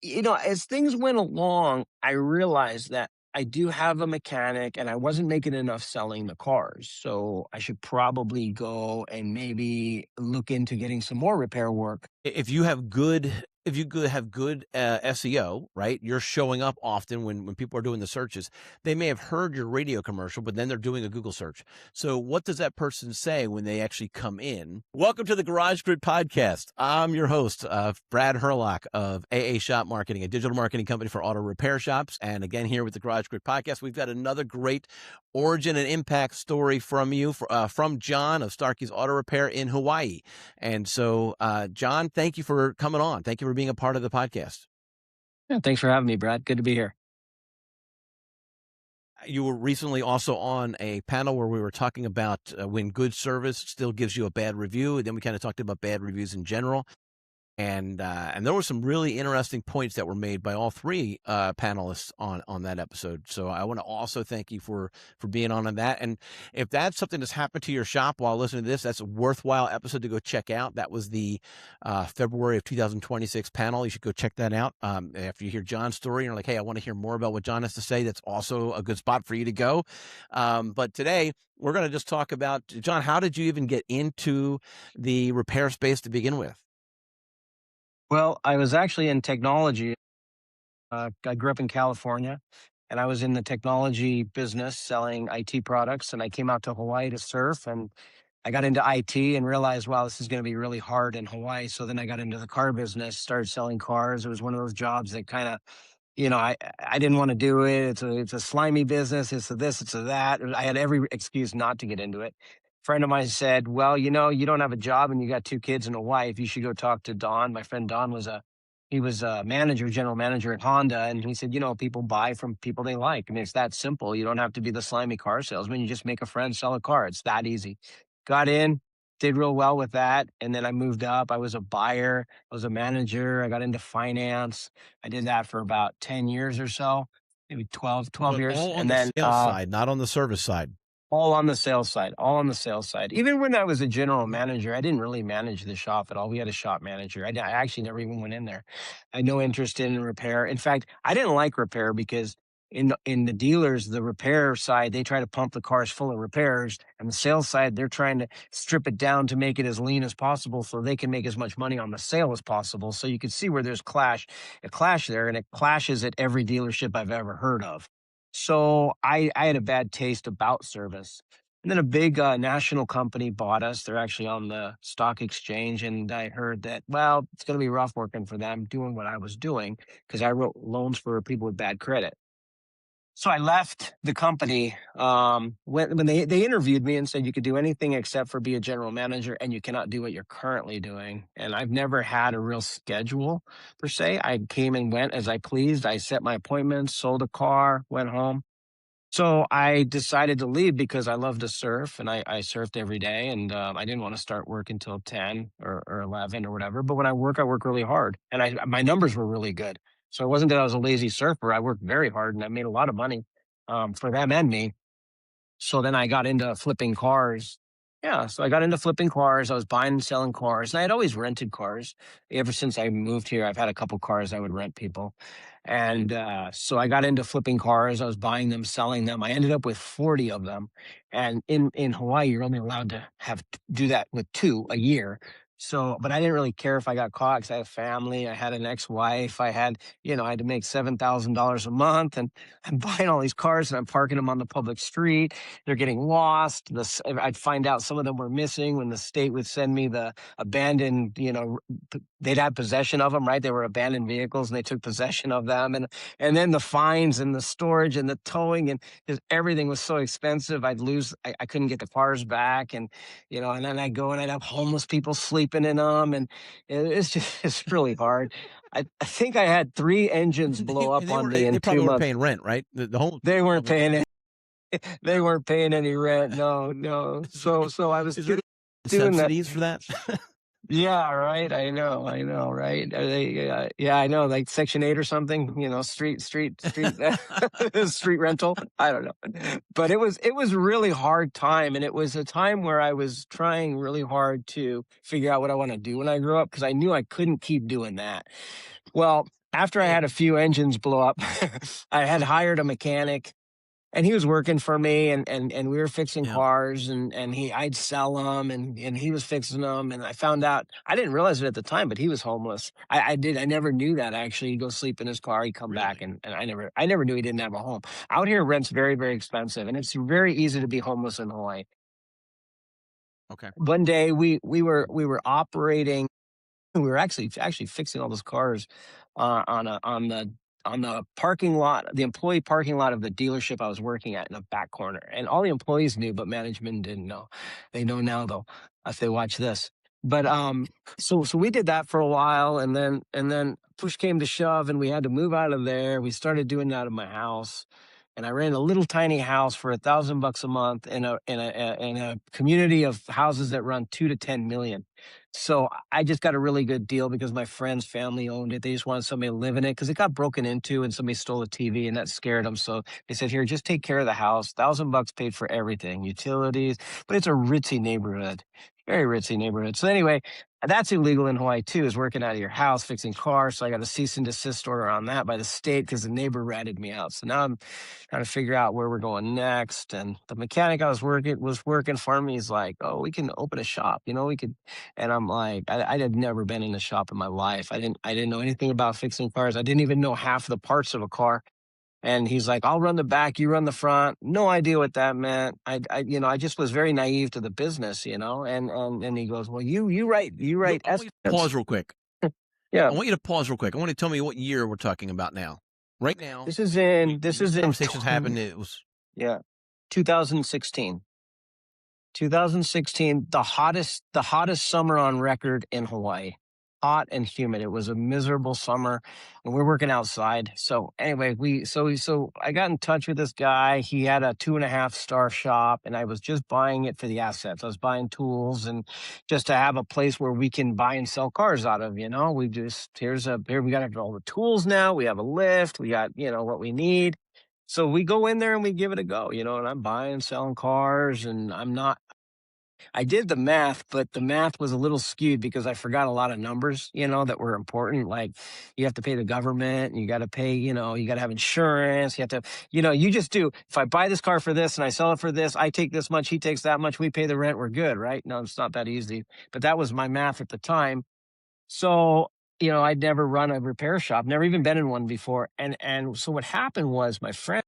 As things went along, I realized that I do have a mechanic and I wasn't making enough selling the cars. So I should probably go and maybe look into getting some more repair work. If you have good have good SEO, right? You're showing up often when people are doing the searches. They may have heard your radio commercial, but then they're doing a Google search. So what does that person say when they actually come in? Welcome to the Garage Grid Podcast. I'm your host, Brad Herlock of AA Shop Marketing, a digital marketing company for auto repair shops. And again, here with the Garage Grid Podcast, we've got another great origin and impact story from from John of Starkey's Auto Repair in Hawaii. And so, John, thank you for coming on. Thank you for being a part of the podcast. Yeah, thanks for having me, Brad. Good to be here. You were recently also on a panel where we were talking about when good service still gives you a bad review. And then we kind of talked about bad reviews in general. And there were some really interesting points that were made by all three panelists on that episode. So I want to also thank you for being on that. And if that's something that's happened to your shop while listening to this, that's a worthwhile episode to go check out. That was the February of 2026 panel. You should go check that out. After you hear John's story, and you're like, hey, I want to hear more about what John has to say. That's also a good spot for you to go. But today we're going to just talk about, John, how did you even get into the repair space to begin with? Well, I was actually in technology. I grew up in California and I was in the technology business selling IT products. And I came out to Hawaii to surf and I got into IT and realized, wow, this is going to be really hard in Hawaii. So then I got into the car business, started selling cars. It was one of those jobs that kind of, I didn't want to do it. It's a slimy business. It's a this, it's a that. I had every excuse not to get into it. Friend of mine said, well, you don't have a job and you got two kids and a wife. You should go talk to Don. My friend Don was a manager, general manager at Honda. And he said, people buy from people they like. I mean, it's that simple. You don't have to be the slimy car salesman. You just make a friend sell a car. It's that easy. Got in, did real well with that. And then I moved up. I was a buyer. I was a manager. I got into finance. I did that for about 10 years or so, maybe twelve But years. all on And the then sales side, not on the service side. all on the sales side, all on the sales side. Even when I was a general manager, I didn't really manage the shop at all. We had a shop manager. I actually never even went in there. I had no interest in repair. In fact, I didn't like repair because in the dealers, the repair side, they try to pump the cars full of repairs, and the sales side, they're trying to strip it down to make it as lean as possible so they can make as much money on the sale as possible. So you can see where there's a clash there, and it clashes at every dealership I've ever heard of. So I had a bad taste about service. And then a big national company bought us. They're actually on the stock exchange. And I heard that, well, it's going to be rough working for them doing what I was doing because I wrote loans for people with bad credit. So I left the company when they interviewed me and said you could do anything except for be a general manager and you cannot do what you're currently doing. And I've never had a real schedule per se. I came and went as I pleased. I set my appointments, sold a car, went home. So I decided to leave because I love to surf and I surfed every day and I didn't want to start work until 10 or 11 or whatever. But when I work really hard and my numbers were really good. So it wasn't that I was a lazy surfer. I worked very hard and I made a lot of money for them and me. So then I got into flipping cars. Yeah, so I got into flipping cars. I was buying and selling cars, and I had always rented cars. Ever since I moved here, I've had a couple cars I would rent people. And so I got into flipping cars. I was buying them, selling them. I ended up with 40 of them. And in Hawaii, you're only allowed to do that with two a year. So, but I didn't really care if I got caught because I have a family. I had an ex-wife. I had to make $7,000 a month, and I'm buying all these cars and I'm parking them on the public street. They're getting lost. I'd find out some of them were missing when the state would send me the abandoned, they'd have possession of them, right? They were abandoned vehicles and they took possession of them. And then the fines and the storage and the towing and just everything was so expensive. I couldn't get the cars back. And then I'd go and I'd have homeless people sleeping in them. And it's just, it's really hard. I think I had three engines blow up on me They in probably two weren't months. paying rent, right? The whole They weren't paying they weren't paying any rent. No, no. So I was is there doing that. subsidies for that? Yeah, right. I know, right? Are they? Yeah, I know, like Section 8 or something. Street street rental. I don't know, but it was a really hard time, and it was a time where I was trying really hard to figure out what I want to do when I grow up because I knew I couldn't keep doing that. Well, After I had a few engines blow up, I had hired a mechanic and he was working for me and we were fixing Yeah, cars and I'd sell them and he was fixing them and I found out I didn't realize it at the time but he was homeless. I never knew that actually. He'd go sleep in his car, he'd come back really? and I never knew he didn't have a home. Out here rent's very, very expensive and it's very easy to be homeless in Hawaii. Okay. One day we were operating, we were actually fixing all those cars on the parking lot, the employee parking lot of the dealership I was working at in the back corner. And all the employees knew, but management didn't know. They know now though, if they watch this. But so we did that for a while, and then push came to shove, and we had to move out of there. We started doing that at my house, and I ran a little tiny house for $1,000 a month in a community of houses that run 2 to 10 million. So I just got a really good deal because my friend's family owned it. They just wanted somebody to live in it because it got broken into and somebody stole a TV and that scared them. So they said, "Here, just take care of the house. $1,000 paid for everything, utilities." But it's a ritzy neighborhood, very ritzy neighborhood. So anyway, that's illegal in Hawaii too, is working out of your house, fixing cars. So I got a cease and desist order on that by the state because the neighbor ratted me out. So now I'm trying to figure out where we're going next. And the mechanic I was working for me. He's like, "Oh, we can open a shop. We could." And I'm like, I had never been in a shop in my life. I didn't know anything about fixing cars. I didn't even know half the parts of a car. And he's like, "I'll run the back, you run the front." No idea what that meant. I just was very naive to the business. And he goes, "Well, you write I want you to estimates." pause real quick. Yeah, I want you to pause real quick. I want you to tell me what year we're talking about now. Right now, this is in when this this is in conversation's happened, it was yeah, 2016. 2016, the hottest summer on record in Hawaii. Hot and humid. It was a miserable summer, and we're working outside. So anyway, so I got in touch with this guy. He had a 2.5 star shop, and I was just buying it for the assets. I was buying tools and just to have a place where we can buy and sell cars out of. We just here we got all the tools now. We have a lift. We got what we need. So we go in there and we give it a go, and I'm buying, selling cars, and I did the math, but the math was a little skewed because I forgot a lot of numbers, that were important. Like you have to pay the government, and you got to pay, you got to have insurance. You have to, you just do. If I buy this car for this and I sell it for this, I take this much, he takes that much, we pay the rent, we're good, right? No, it's not that easy. But that was my math at the time. So, I'd never run a repair shop, never even been in one before. And so what happened was my friend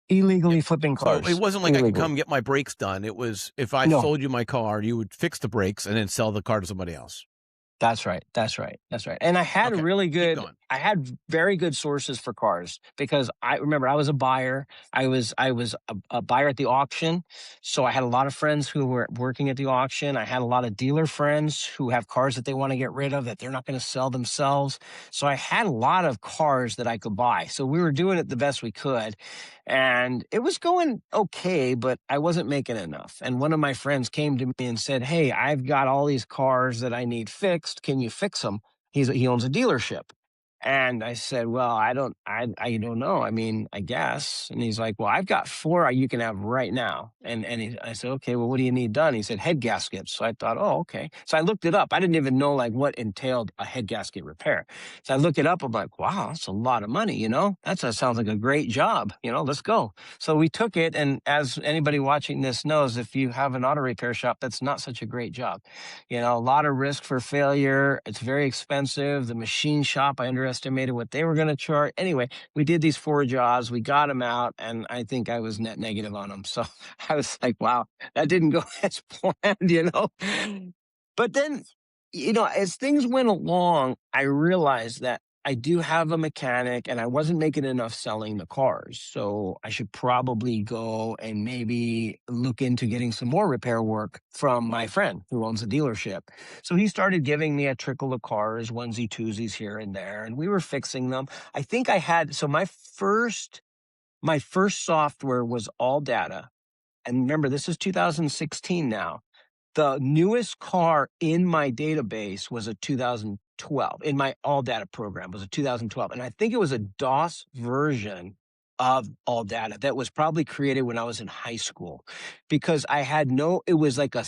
yeah. illegally flipping So it cars. wasn't like I could Illegally. come get my brakes done. It was if I No. sold you my car, you would fix the brakes and then sell the car to somebody else. That's right. That's right. That's right. And I had Okay, really keep good going. I had very good sources for cars because I remember I was a buyer. I was a buyer at the auction. So I had a lot of friends who were working at the auction. I had a lot of dealer friends who have cars that they want to get rid of that they're not going to sell themselves. So I had a lot of cars that I could buy. So we were doing it the best we could. And it was going okay, but I wasn't making enough. And one of my friends came to me and said, "Hey, I've got all these cars that I need fixed. Can you fix them?" He owns a dealership. And I said, "Well, I don't know. I mean, I guess." And he's like, "Well, I've got four you can have right now." I said, "Okay, well, what do you need done?" He said, "Head gaskets." So I thought, "Oh, okay." So I looked it up. I didn't even know like what entailed a head gasket repair. So I looked it up. I'm like, "Wow, that's a lot of money. Sounds like a great job. Let's go." So we took it. And as anybody watching this knows, if you have an auto repair shop, that's not such a great job. A lot of risk for failure. It's very expensive. The machine shop, I underestimated what they were going to charge. Anyway, we did these four jobs. We got them out, and I think I was net negative on them. So I was like, wow, that didn't go as planned. But then, as things went along, I realized that I do have a mechanic and I wasn't making enough selling the cars. So I should probably go and maybe look into getting some more repair work from my friend who owns a dealership. So he started giving me a trickle of cars, onesie twosies here and there, and we were fixing them. I think I had, so my first software was all data. And remember, this is 2016 now. The newest car in my database was a 2012. In my all data program was a 2012. And I think it was a DOS version of all data that was probably created when I was in high school because I had no it was like a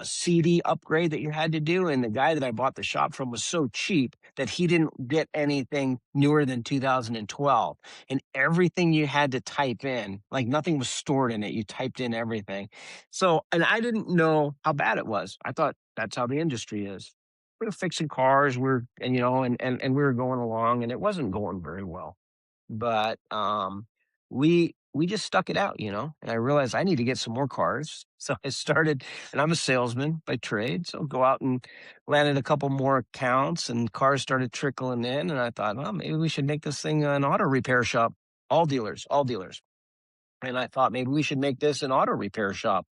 CD upgrade that you had to do, and the guy that I bought the shop from was so cheap that he didn't get anything newer than 2012, and everything you had to type in, like, nothing was stored in it, you typed in everything. So and I didn't know how bad it was. I thought that's how the industry is. We're fixing cars, we're and, and we were going along, and it wasn't going very well. But, we just stuck it out, and I realized I need to get some more cars. So I started and I'm a salesman by trade, so go out and landed a couple more accounts and cars started trickling in, and I thought, "Well, maybe we should make this thing an auto repair shop." All dealers, all dealers. And I thought maybe we should make this an auto repair shop.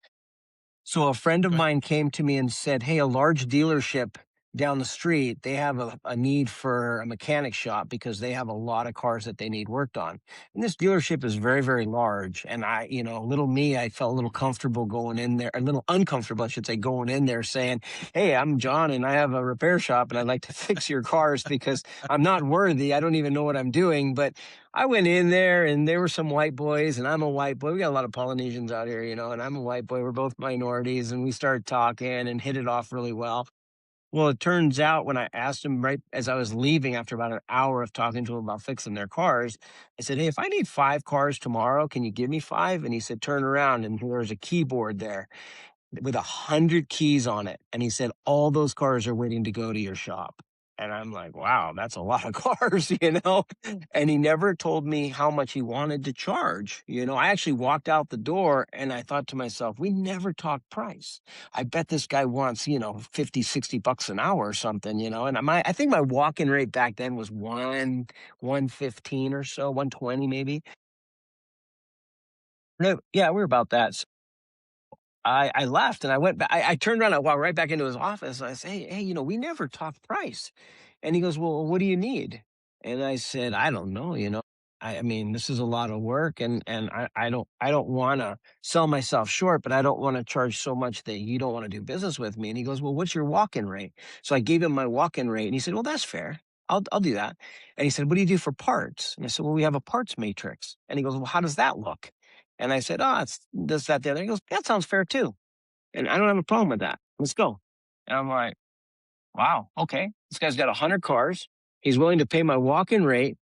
So a friend of Okay. mine came to me and said, "Hey, a large dealership down the street, they have a need for a mechanic shop because they have a lot of cars that they need worked on." And this dealership is very, very large. And little me, I felt a little comfortable going in there, a little uncomfortable, I should say, going in there saying, "Hey, I'm John and I have a repair shop and I'd like to fix your cars because I'm not worthy. I don't even know what I'm doing." But I went in there and there were some white boys and I'm a white boy. We got a lot of Polynesians out here, and I'm a white boy. We're both minorities and we started talking and hit it off really well. Well, it turns out when I asked him right as I was leaving after about an hour of talking to him about fixing their cars, I said, "Hey, if I need 5 cars tomorrow, can you give me 5?" And he said, "Turn around." And there's a keyboard there with 100 keys on it. And he said, "All those cars are waiting to go to your shop." And I'm like, wow, that's a lot of cars, And he never told me how much he wanted to charge. I actually walked out the door and I thought to myself, we never talked price. I bet this guy wants, 50, $60 an hour or something, and I think my walk-in rate back then was 115 or so, 120 maybe. No, yeah, we're about that. I left and I went back. I turned around, I walked right back into his office. And I said, "Hey, we never talked price." And he goes, "Well, what do you need?" And I said, "I don't know. I mean, this is a lot of work, and I don't want to sell myself short, but I don't want to charge so much that you don't want to do business with me." And he goes, "Well, what's your walk-in rate?" So I gave him my walk-in rate, and he said, "Well, that's fair. I'll do that." And he said, "What do you do for parts?" And I said, "Well, we have a parts matrix." And he goes, "Well, how does that look?" And I said, "Oh, it's this, that, the other." He goes, "That sounds fair too. And I don't have a problem with that. Let's go." And I'm like, wow, okay. This guy's got 100 cars. He's willing to pay my walk-in rate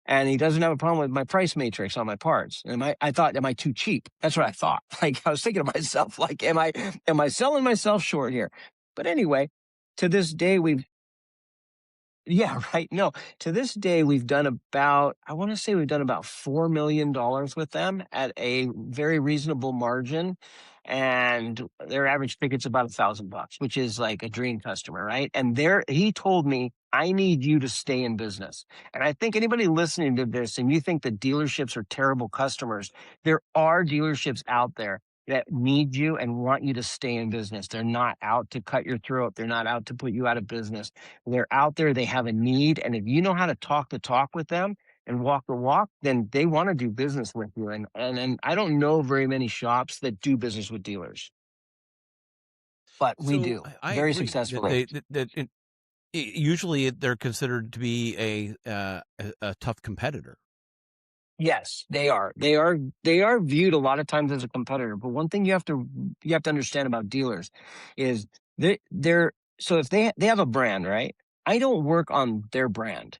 and he doesn't have a problem with my price matrix on my parts. I thought, am I too cheap? That's what I thought. Like I was thinking to myself, like, am I selling myself short here? But anyway, to this day, yeah, right. No, to this day, we've done about, I want to say we've done about $4 million with them at a very reasonable margin. And their average ticket's about $1,000, which is like a dream customer, right? And he told me, "I need you to stay in business." And I think anybody listening to this and you think that dealerships are terrible customers, there are dealerships out there that need you and want you to stay in business. They're not out to cut your throat. They're not out to put you out of business. They're out there, they have a need, and if you know how to talk the talk with them and walk the walk, then they wanna do business with you, and I don't know very many shops that do business with dealers, but we So do, I very agree that successfully. usually they're considered to be a tough competitor. Yes, they are. They are viewed a lot of times as a competitor, but one thing you have to understand about dealers is they're so if they have a brand, right? I don't work on their brand.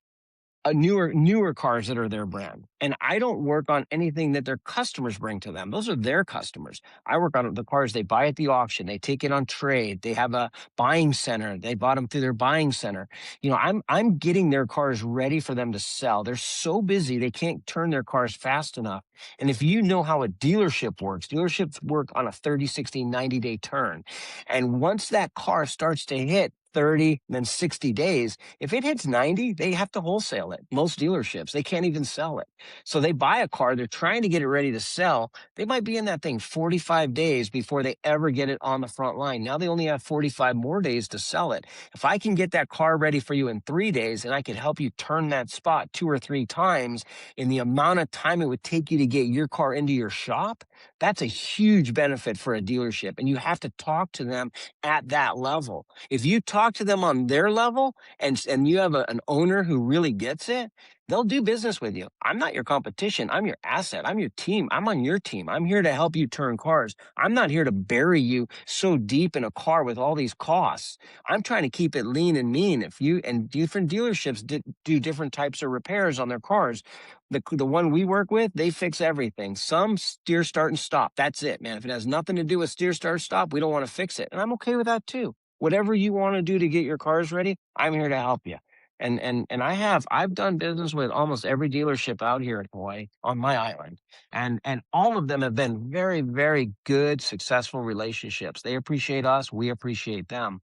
Newer cars that are their brand. And I don't work on anything that their customers bring to them. Those are their customers. I work on the cars they buy at the auction. They take it on trade. They have a buying center. They bought them through their buying center. I'm getting their cars ready for them to sell. They're so busy they can't turn their cars fast enough. And if you know how a dealership works, dealerships work on a 30, 60, 90-day turn. And once that car starts to hit 30, then 60 days, if it hits 90, they have to wholesale it. Most dealerships, they can't even sell it. So they buy a car, they're trying to get it ready to sell. They might be in that thing 45 days before they ever get it on the front line. Now they only have 45 more days to sell it. If I can get that car ready for you in 3 days and I can help you turn that spot 2 or 3 times in the amount of time it would take you to get your car into your shop, that's a huge benefit for a dealership. And you have to talk to them at that level. If you talk to them on their level and you have an owner who really gets it, They'll do business with you. I'm not your competition. I'm your asset. I'm your team. I'm on your team. I'm here to help you turn cars. I'm not here to bury you so deep in a car with all these costs. I'm trying to keep it lean and mean. If you and different dealerships do different types of repairs on their cars, the one we work with, they fix everything. Some steer, start, and stop. That's it, man. If it has nothing to do with steer, start, stop, we don't want to fix it, and I'm okay with that too. Whatever you want to do to get your cars ready, I'm here to help you. And I've done business with almost every dealership out here in Hawaii on my island, and all of them have been very, very good, successful relationships. They appreciate us, we appreciate them.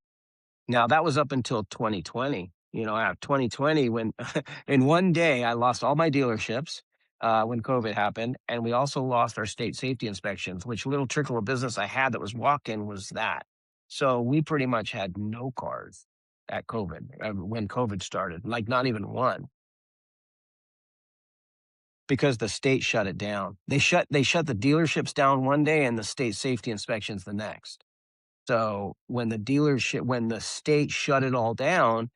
Now that was up until 2020. At 2020, when in one day I lost all my dealerships when COVID happened, and we also lost our state safety inspections, which little trickle of business I had that was walk-in was that. So we pretty much had no cars at COVID when COVID started, like not even one, because the state shut it down. They shut the dealerships down one day and the state safety inspections the next. So when the state shut it all down,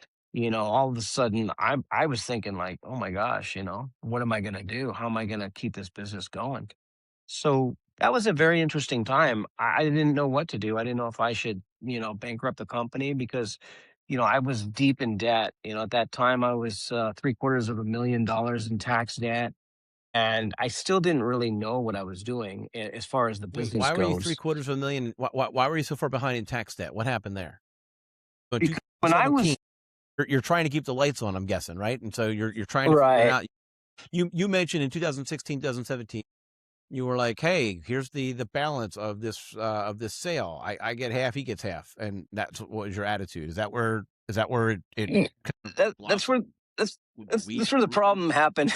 all of a sudden I was thinking like, oh my gosh, what am I going to do? How am I going to keep this business going? So that was a very interesting time. I didn't know what to do. I didn't know if I should, bankrupt the company because, I was deep in debt. At that time I was three-quarters of $1 million in tax debt. And I still didn't really know what I was doing as far as the Wait, business why were you goes. 750,000? Why were you so far behind in tax debt? What happened there? So in Because when I 2017, was you're trying to keep the lights on, I'm guessing, right? And so you're trying to figure right. out. You mentioned in 2016, 2017, you were like, "Hey, here's the balance of this sale. I get half, he gets half," and that's what was your attitude. Is that where it Mm, kind of that's blossomed where that's with the that's weed where the group? problem happened.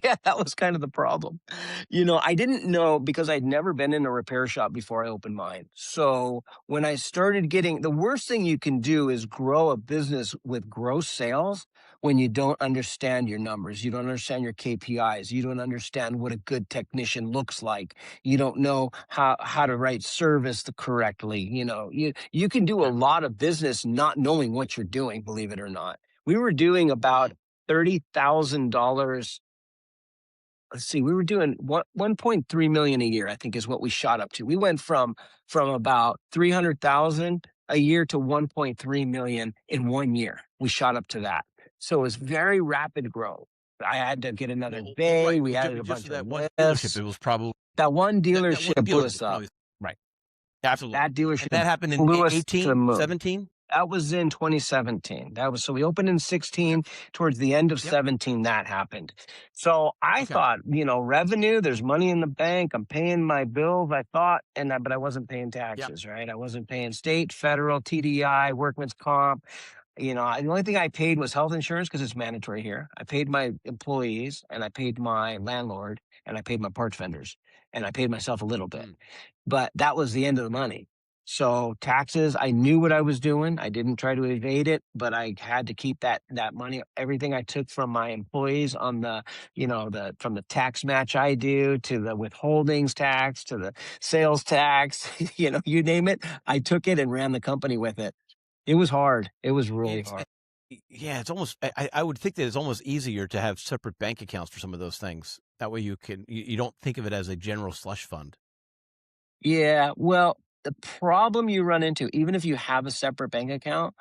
Yeah, that was kind of the problem. I didn't know because I'd never been in a repair shop before I opened mine. So when I started getting the worst thing you can do is grow a business with gross sales when you don't understand your numbers. You don't understand your KPIs. You don't understand what a good technician looks like. You don't know how to write service correctly. You can do a Okay. lot of business not knowing what you're doing, believe it or not. We were doing about $30,000. Let's see, we were doing 1.3 million a year, I think is what we shot up to. We went from about 300,000 a year to 1.3 million in 1 year. We shot up to that. So it was very rapid growth. I had to get another Well, bay. right, We added a just bunch for of that one dealership, lifts. it was probably That one that one dealership blew dealership us was up. probably right. Absolutely. That And dealership that happened in blew us to the 18, moon. 17. That was in 2017. So we opened in Okay. 16. Towards the end of Yep. 17, that happened. So I Okay. thought, revenue, there's money in the bank. I'm paying my bills, I thought, but I wasn't paying Yep. taxes, right? I wasn't paying state, federal, TDI, workman's comp. The only thing I paid was health insurance because it's mandatory here. I paid my employees and I paid my landlord and I paid my parts vendors and I paid myself a little bit, Mm. but that was the end of the money. So taxes, I knew what I was doing. I didn't try to evade it, but I had to keep that money. Everything I took from my employees on the from the tax match I do to the withholdings tax to the sales tax, you name it, I took it and ran the company with it. It was hard. It was really It's hard. yeah, it's almost I would think that it's almost easier to have separate bank accounts for some of those things. That way you don't think of it as a general slush fund. Yeah, well, the problem you run into, even if you have a separate bank account,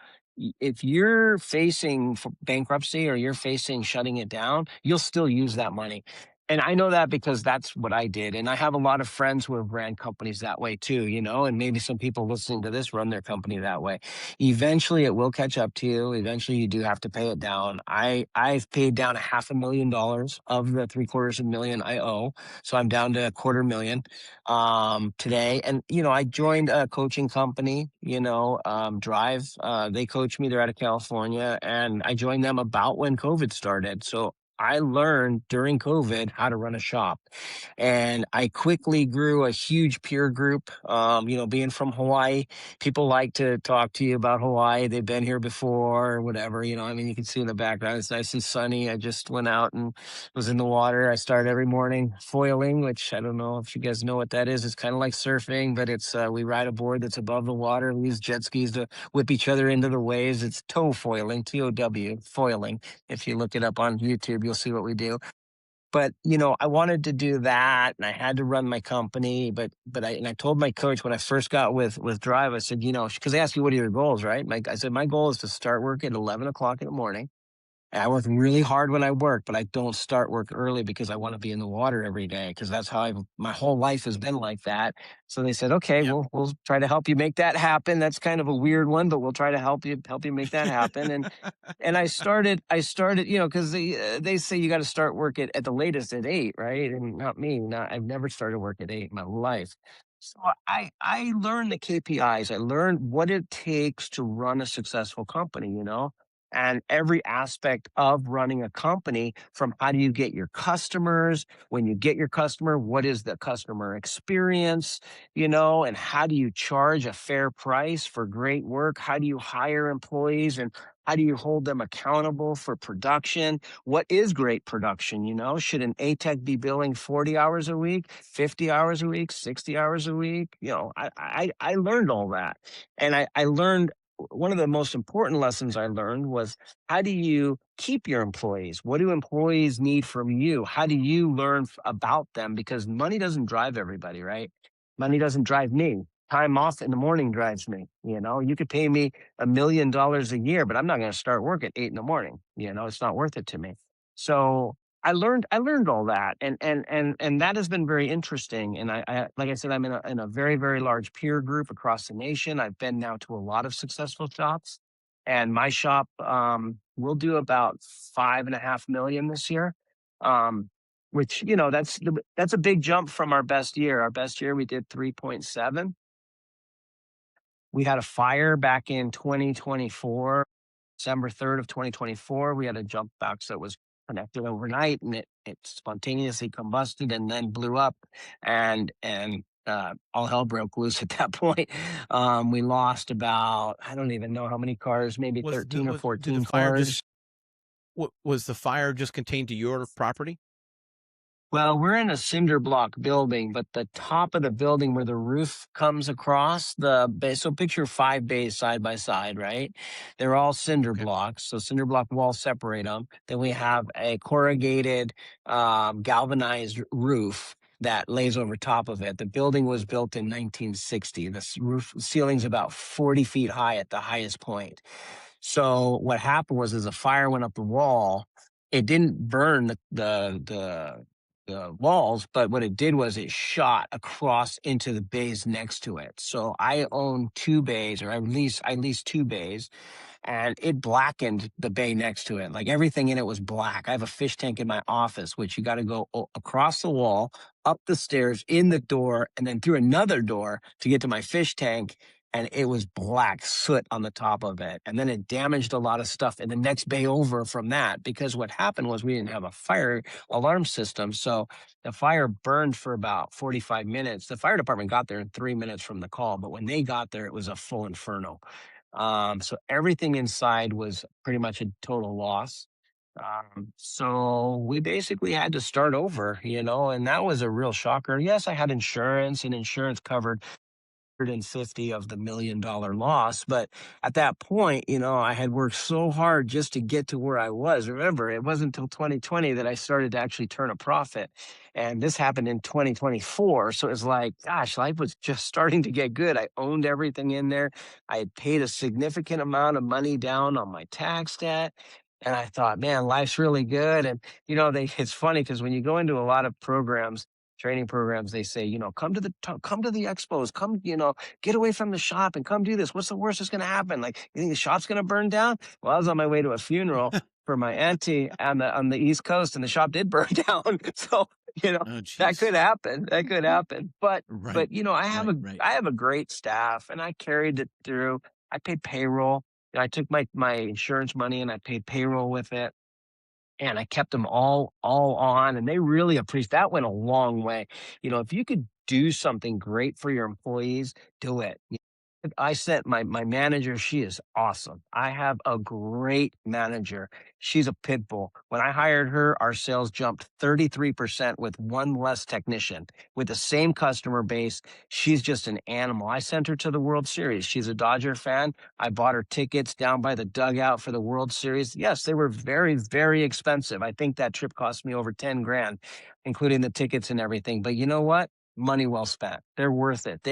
if you're facing bankruptcy or you're facing shutting it down, you'll still use that money. And I know that because that's what I did. And I have a lot of friends who have ran companies that way too, and maybe some people listening to this run their company that way. Eventually it will catch up to you. Eventually you do have to pay it down. I've paid down $500,000 of the three-quarters of a million I owe. So I'm down to a quarter million today. And, I joined a coaching company, Drive. They coach me. They're out of California. And I joined them about when COVID started. So I learned during COVID how to run a shop. And I quickly grew a huge peer group. Being from Hawaii, people like to talk to you about Hawaii. They've been here before or whatever. You can see in the background, it's nice and sunny. I just went out and was in the water. I start every morning foiling, which I don't know if you guys know what that is. It's kind of like surfing, but it's we ride a board that's above the water. We use jet skis to whip each other into the waves. It's tow foiling, TOW, foiling. If you look it up on YouTube, you'll see what we do. But, I wanted to do that and I had to run my company, but I told my coach when I first got with Drive, I said, because they asked me, what are your goals, right? I said, my goal is to start work at 11 o'clock in the morning. And I work really hard when I work, but I don't start work early because I want to be in the water every day because that's how my whole life has been like that. So they said, okay, Yep. we'll try to help you make that happen. That's kind of a weird one, but we'll try to help you make that happen. And I started, because they say you got to start work at the latest at 8, right? And not me. Not I've never started work at 8 in my life. So I learned the KPIs. I learned what it takes to run a successful company, and every aspect of running a company, from how do you get your customers, when you get your customer, what is the customer experience, and how do you charge a fair price for great work? How do you hire employees, and how do you hold them accountable for production? What is great production? Should an ATEC be billing 40 hours a week, 50 hours a week, 60 hours a week? I learned all that. And I learned one of the most important lessons I learned was, how do you keep your employees? What do employees need from you? How do you learn about them? Because money doesn't drive everybody, right? Money doesn't drive me. Time off in the morning drives me. You could pay me $1 million a year, but I'm not going to start work at 8 in the morning. It's not worth it to me. So I learned all that, and that has been very interesting. And like I said, I'm in a very, very large peer group across the nation. I've been now to a lot of successful shops, and my shop will do about 5.5 million this year. Which, that's a big jump from our best year. Our best year we did 3.7. We had a fire back in 2024, December 3rd of 2024. We had a jump box that was connected overnight, and it spontaneously combusted and then blew up, and all hell broke loose at that point. We lost about, I don't even know how many cars, maybe Was 13 or did the 14 fire just cars. was the fire just contained to your property? Well, we're in a cinder block building, but the top of the building where the roof comes across the base. So picture 5 bays side by side, right? They're all cinder Okay. blocks. So cinder block walls separate them. Then we have a corrugated, galvanized roof that lays over top of it. The building was built in 1960. The roof ceiling's about 40 feet high at the highest point. So what happened was, as a fire went up the wall, it didn't burn the walls, but what it did was it shot across into the bays next to it. So I own 2 bays, or at least 2 bays, and it blackened the bay next to it. Like, everything in it was black. I have a fish tank in my office, which you got to go across the wall, up the stairs, in the door, and then through another door to get to my fish tank. And it was black soot on the top of it. And then it damaged a lot of stuff in the next bay over from that, because what happened was we didn't have a fire alarm system. So the fire burned for about 45 minutes. The fire department got there in 3 minutes from the call, but when they got there, it was a full inferno. So everything inside was pretty much a total loss. So we basically had to start over, and that was a real shocker. Yes, I had insurance, and insurance covered 150 of the $1 million loss. But at that point, I had worked so hard just to get to where I was. Remember, it wasn't until 2020 that I started to actually turn a profit. And this happened in 2024. So it was like, gosh, life was just starting to get good. I owned everything in there. I had paid a significant amount of money down on my tax debt. And I thought, man, life's really good. And, it's funny because when you go into a lot of programs, training programs, they say, come to the expos, come, get away from the shop and come do this. What's the worst that's going to happen? Like, you think the shop's going to burn down? Well, I was on my way to a funeral for my auntie on the East Coast, and the shop did burn down. So, Oh, that jeez. could happen. That could happen. But, Right. but, I have Right, a, right. I have a great staff, and I carried it through. I paid payroll. I took my insurance money and I paid payroll with it, and I kept them all on, and they really appreciate that. Went a long way. If you could do something great for your employees, do it. I sent my manager, she is awesome. I have a great manager. She's a pit bull. When I hired her, our sales jumped 33% with one less technician. With the same customer base, she's just an animal. I sent her to the World Series. She's a Dodger fan. I bought her tickets down by the dugout for the World Series. Yes, they were very, very expensive. I think that trip cost me over 10 grand, including the tickets and everything. But you know what? Money well spent. They're worth it.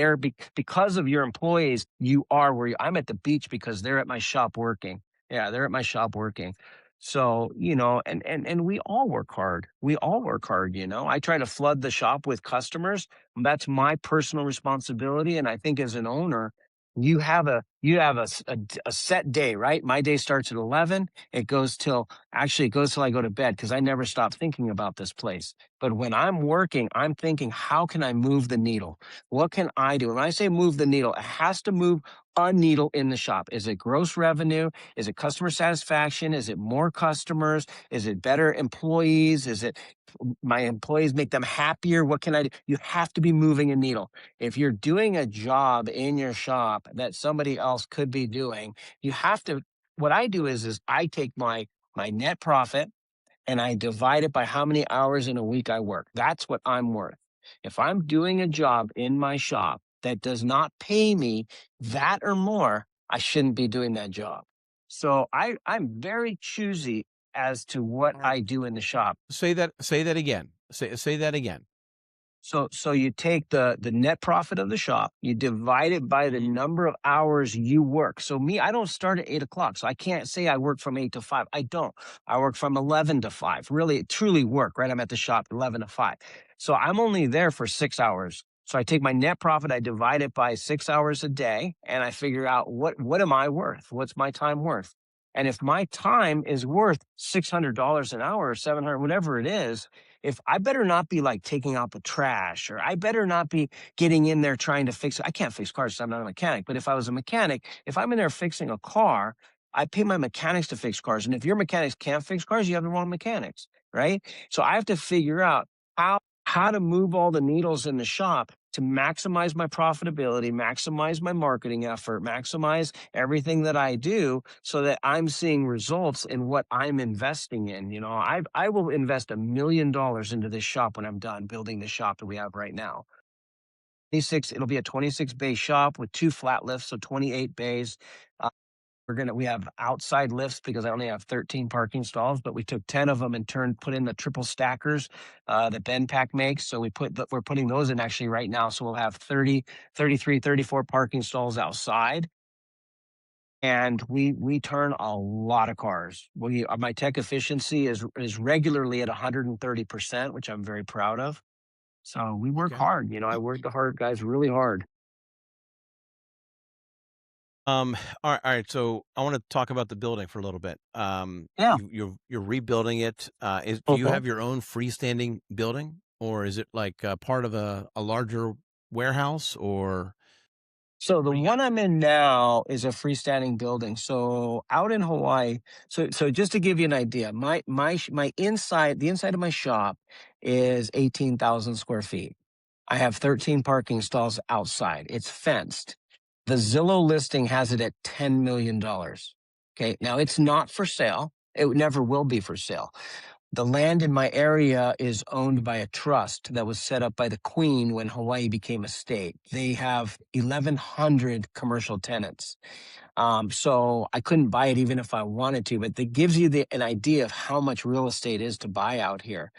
Because of your employees, you are where I'm at the beach because they're at my shop working. Yeah, they're at my shop working. So, and we all work hard. We all work hard, I try to flood the shop with customers. That's my personal responsibility. And I think as an owner, you have a set day, right? My day starts at 11. It goes till I go to bed because I never stop thinking about this place. But when I'm working, I'm thinking, how can I move the needle? What can I do? And when I say move the needle, it has to move a needle in the shop. Is it gross revenue? Is it customer satisfaction? Is it more customers? Is it better employees? Is it my employees make them happier? What can I do? You have to be moving a needle. If you're doing a job in your shop that somebody else could be doing, you have to. What I do is I take my net profit and I divide it by how many hours in a week I work. That's what I'm worth. If I'm doing a job in my shop that does not pay me that or more, I shouldn't be doing that job. So I'm very choosy as to what Alright. I do in the shop. Say that again. Say that again. So you take the net profit of the shop, you divide it by the number of hours you work. So me, I don't start at 8 o'clock. So I can't say I work from 8 to 5. I don't. I work from 11 to 5. Really, truly work, right? I'm at the shop 11 to 5. So I'm only there for 6 hours. So I take my net profit, I divide it by 6 hours a day, and I figure out what am I worth? What's my time worth? And if my time is worth $600 an hour or 700, whatever it is, if I better not be like taking out the trash, or I better not be getting in there trying to fix it. I can't fix cars, so I'm not a mechanic. But if I was a mechanic, if I'm in there fixing a car, I pay my mechanics to fix cars. And if your mechanics can't fix cars, you have the wrong mechanics, right? So I have to figure out how to move all the needles in the shop to maximize my profitability, maximize my marketing effort, maximize everything that I do so that I'm seeing results in what I'm investing in. I will invest $1 million into this shop when I'm done building the shop that we have right now. It'll be a 26 bay shop with two flat lifts, so 28 bays. We have outside lifts because I only have 13 parking stalls, but we took 10 of them and put in the triple stackers that BenPack makes. So we're putting those in actually right now. So we'll have 30, 33, 34 parking stalls outside. And we turn a lot of cars. My tech efficiency is regularly at 130%, which I'm very proud of. So we work Okay. hard. I work the hard guys really hard. All right. So I want to talk about the building for a little bit. Yeah. You're rebuilding it. Do you Okay. have your own freestanding building, or is it like part of a larger warehouse, or So the what do you got? one I'm in now is a freestanding building. So out in Hawaii, so just to give you an idea, my inside, the inside of my shop is 18,000 square feet. I have 13 parking stalls outside. It's fenced. The Zillow listing has it at $10 million. Okay. Now it's not for sale. It never will be for sale. The land in my area is owned by a trust that was set up by the Queen when Hawaii became a state. They have 1,100 commercial tenants. So I couldn't buy it even if I wanted to, but that gives you an idea of how much real estate is to buy out here.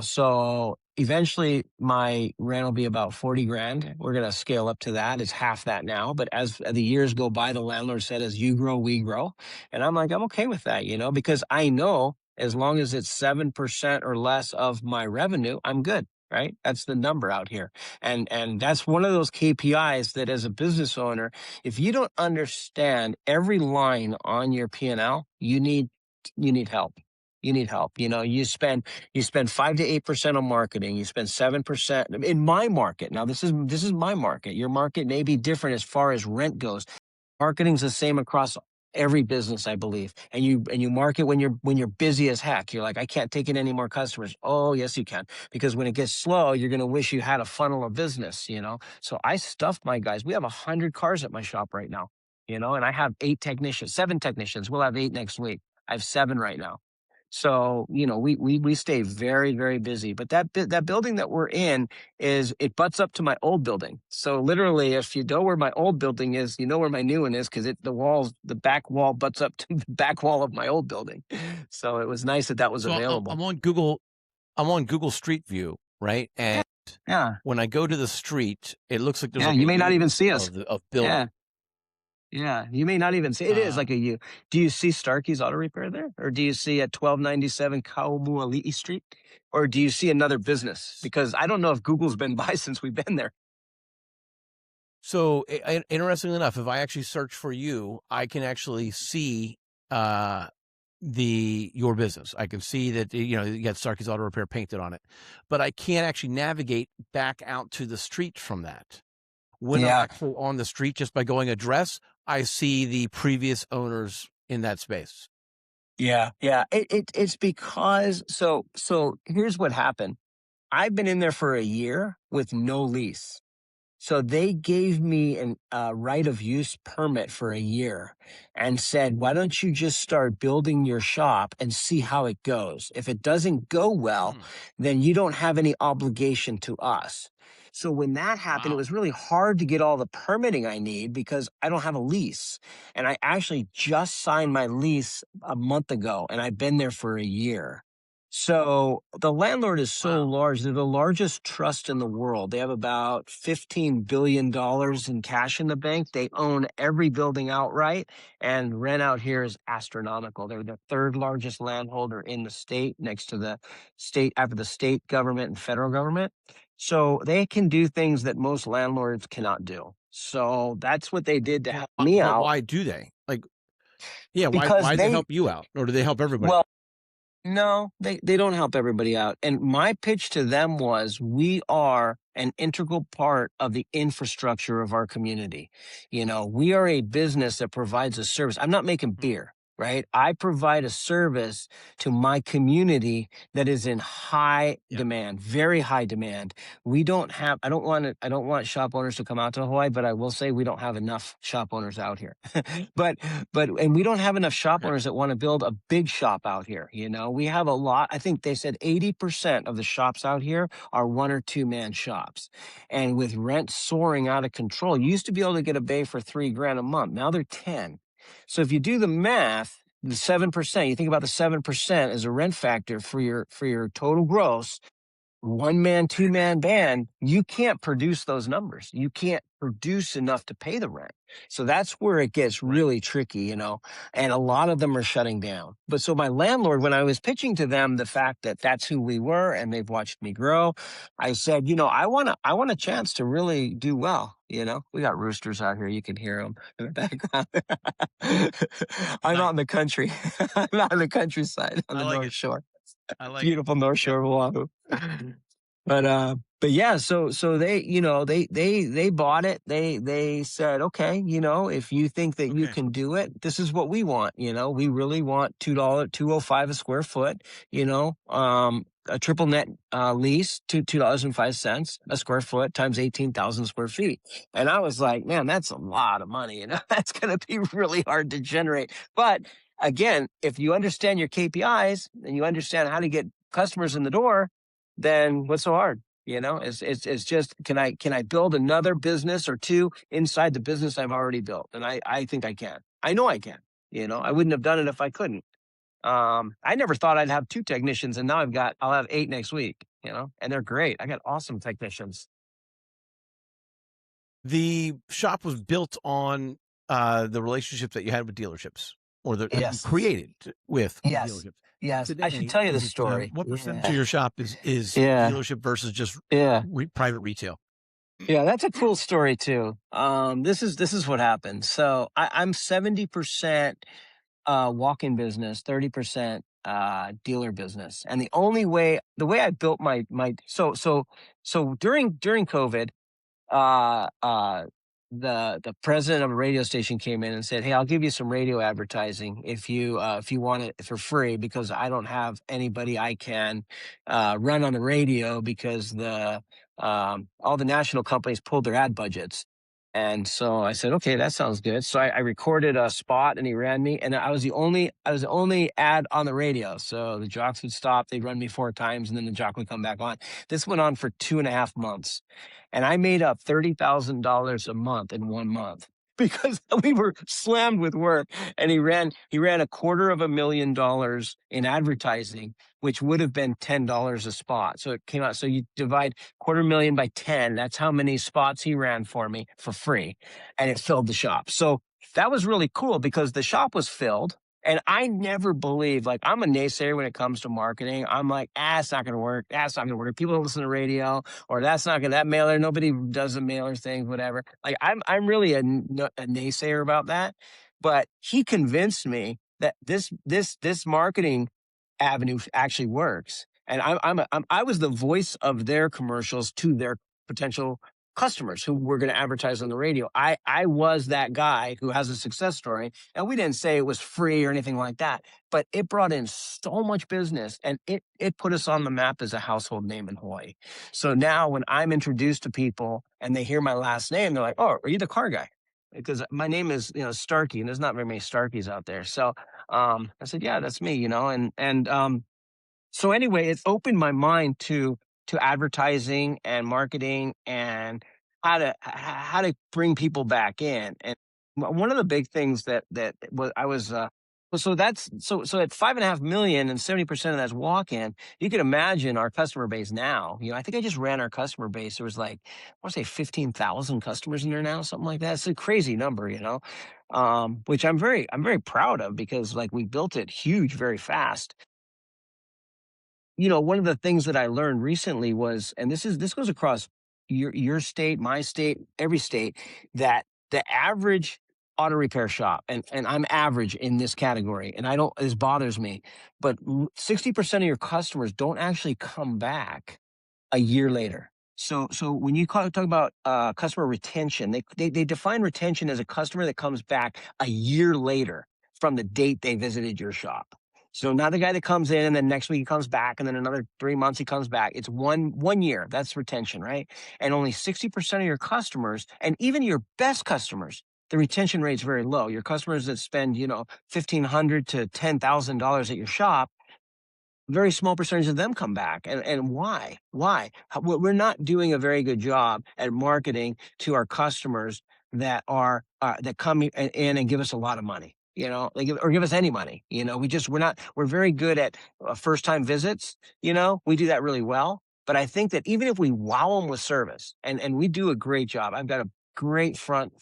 So eventually my rent will be about 40 grand. We're going to scale up to that. It's half that now. But as the years go by, the landlord said, as you grow, we grow. And I'm like, I'm okay with that, because I know as long as it's 7% or less of my revenue, I'm good. Right. That's the number out here. And that's one of those KPIs that as a business owner, if you don't understand every line on your P&L, you need help. You need help. You spend 5 to 8% on marketing. You spend 7% in my market. Now this is my market. Your market may be different as far as rent goes. Marketing's the same across Every business, I believe. And you market when you're busy as heck. You're like, I can't take in any more customers. Oh, yes, you can. Because when it gets slow, you're gonna wish you had a funnel of business, you know. So I stuffed my guys. We have 100 cars at my shop right now, you know, and I have 8 technicians, 7 technicians. We'll have 8 next week. I have 7 right now. So, you know, we stay very, very busy. But that building that we're in is it butts up to my old building. So literally, if you know where my old building is, you know where my new one is because the back wall butts up to the back wall of my old building. So it was nice that that was So available. I'm on Google. I'm on Google Street View, right? Yeah, And yeah, when I go to the street, it looks like there's yeah. like a You may not U even see us. of building. Yeah, yeah. You may not even see. It is Uh, like a U. Do you see Starkey's Auto Repair there, or do you see at 1297 Kaumuali'i Street, or do you see another business? Because I don't know if Google's been by since we've been there. So, interestingly enough, if I actually search for you, I can actually see uh, your business. I can see that you got Starkey's Auto Repair painted on it, but I can't actually navigate back out to the street from that. When I'm Yeah, actually on the street, just by going address, I see the previous owners in that space. yeah, yeah. It's because so here's what happened. I've been in there for a year with no lease. So they gave me an right of use permit for a year and said, why don't you just start building your shop and see how it goes? If it doesn't go well, Mm, then you don't have any obligation to us. So when that happened, it wow. was really hard to get all the permitting I need because I don't have a lease. And I actually just signed my lease a month ago and I've been there for a year. So the landlord is so Wow. large. They're the largest trust in the world. They have about $15 billion in cash in the bank. They own every building outright, and rent out here is astronomical. They're the third largest landholder in the state, next to the state, after the state government and federal government. So they can do things that most landlords cannot do. So that's what they did to help me But out why do they? Like, yeah, because why do they help you out, or do they help everybody? well, no, they don't help everybody out. And my pitch to them was we are an integral part of the infrastructure of our community. You know, we are a business that provides a service. I'm not making Mm, beer, right? I provide a service to my community that is in high yeah. demand, very high demand. We don't have I don't want shop owners to come out to Hawaii, but I will say we don't have enough shop owners out here. but and we don't have enough shop Okay. owners that want to build a big shop out here. You know, we have a lot. I think they said 80% of the shops out here are 1 or 2 man shops. And with rent soaring out of control, you used to be able to get a bay for 3 grand a month. Now they're 10. So if you do the math, the 7%, you think about the 7% as a rent factor for your total gross, 1 man, 2 man band, you can't produce those numbers. You can't produce enough to pay the rent. So that's where it gets Right. really tricky, you know, and a lot of them are shutting down. But so my landlord, when I was pitching to them the fact that that's who we were and they've watched me grow, I said, you know, I want a chance to really do well. You know, we got roosters out here. You can hear them in the background. I'm out Nice. in the country. I'm out in the countryside on I the like North it. Shore. I like it. Beautiful North Yep. Shore of Oahu. But yeah, so they, you know, they bought it. They said, okay, you know, if you think that you Okay. can do it, this is what we want. You know, we really want $2.05 a square foot, you know, a triple net lease to $2.05 a square foot times 18,000 square feet. And I was like, man, that's a lot of money. You know, that's gonna be really hard to generate. But again, if you understand your KPIs and you understand how to get customers in the door, then what's so hard? You know, it's just can I build another business or two inside the business I've already built? And I think I can. I know I can. You know, I wouldn't have done it if I couldn't. I never thought I'd have 2 technicians, and now I'll have 8 next week. You know, and they're great. I got awesome technicians. The shop was built on the relationships that you had with dealerships, or that you Yes, created with yes, dealerships. yes. I should Today, tell you the is it story. what percentage of Yeah, your shop is yeah, dealership versus just yeah. private retail? Yeah, that's a cool story too. This is what happened. So I'm 70% walk-in business, 30% dealer business. And the way I built my so during COVID, uh uh the president of a radio station came in and said, "Hey, I'll give you some radio advertising if you want it for free, because I don't have anybody I can run on the radio because the all the national companies pulled their ad budgets." And so I said, "Okay, that sounds good." So I recorded a spot and he ran me, and I was the only ad on the radio. So the jocks would stop, they'd run me 4 times, and then the jock would come back on. This went on for 2.5 months, and I made up $30,000 a month in 1 month because we were slammed with work. And he ran $250,000 in advertising, which would have been $10 a spot. So it came out. So you divide 250,000 by 10. That's how many spots he ran for me for free, and it filled the shop. So that was really cool because the shop was filled. And I never believed, like, I'm a naysayer when it comes to marketing. I'm like, it's not going to work. That's not going to work. People don't listen to radio, or that's not gonna, that mailer, nobody does the mailer thing, whatever. Like, I'm really a naysayer about that. But he convinced me that this marketing avenue actually works. And I was the voice of their commercials to their potential customers who were going to advertise on the radio. I was that guy who has a success story, and we didn't say it was free or anything like that, but it brought in so much business, and it put us on the map as a household name in Hawaii. So now when I'm introduced to people and they hear my last name, they're like, "Oh, are you the car guy?" Because my name is, Starkey, and there's not very many Starkeys out there. So I said, "Yeah, that's me," and so anyway, it opened my mind to advertising and marketing and how to bring people back in. And one of the big things that was I was well, so that's so at 5.5 million and 70% of that's walk in. You can imagine our customer base now. I think I just ran our customer base. There was like, I want to say 15,000 customers in there now, something like that. It's a crazy number. Which I'm very proud of, because like we built it huge very fast. One of the things that I learned recently was, and this goes across your state, my state, every state, that the average auto repair shop, and I'm average in this category, and I don't, this bothers me, but 60% of your customers don't actually come back a year later. So when you talk about customer retention, they define retention as a customer that comes back a year later from the date they visited your shop. So not the guy that comes in and then next week he comes back and then another 3 months he comes back. It's one year. That's retention, right? And only 60% of your customers, and even your best customers, the retention rate's very low. Your customers that spend, $1,500 to $10,000 at your shop, very small percentage of them come back. And why? We're not doing a very good job at marketing to our customers that come in and give us a lot of money. Or give us any money. We're very good at first time visits. We do that really well. But I think that even if we wow them with service, and we do a great job, I've got a great front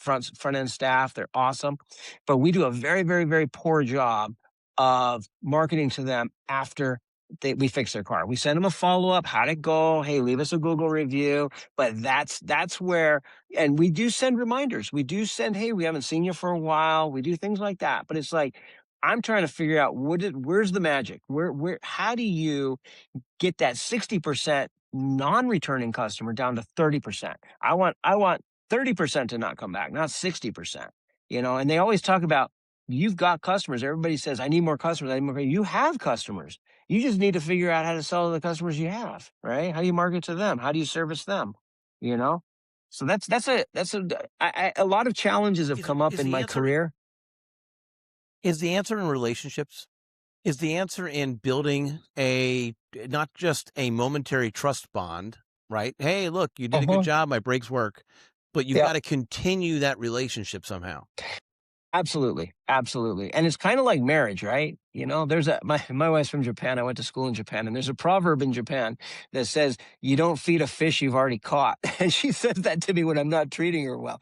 end staff. They're awesome, but we do a very, very, very poor job of marketing to them after we fix their car. We send them a follow up. How'd it go? Hey, leave us a Google review. But that's where, and we do send reminders. We do send, hey, we haven't seen you for a while. We do things like that. But it's like, I'm trying to figure out where's the magic? How do you get that 60% non-returning customer down to 30%? I want 30% to not come back, not 60%. And they always talk about, you've got customers. Everybody says, I need more customers. I need more. You have customers. You just need to figure out how to sell to the customers you have, right? How do you market to them? How do you service them? You know? So a lot of challenges have Is come up is in the my answer career. is the answer in relationships? Is the answer in building a not just a momentary trust bond, right? "Hey, look, you did a good Uh-huh. job, my brakes work," but you've Yeah. gotta continue that relationship somehow. Absolutely, absolutely, and it's kinda like marriage, right? There's a my wife's from Japan. I went to school in Japan, and there's a proverb in Japan that says, "You don't feed a fish you've already caught." And she says that to me when I'm not treating her well.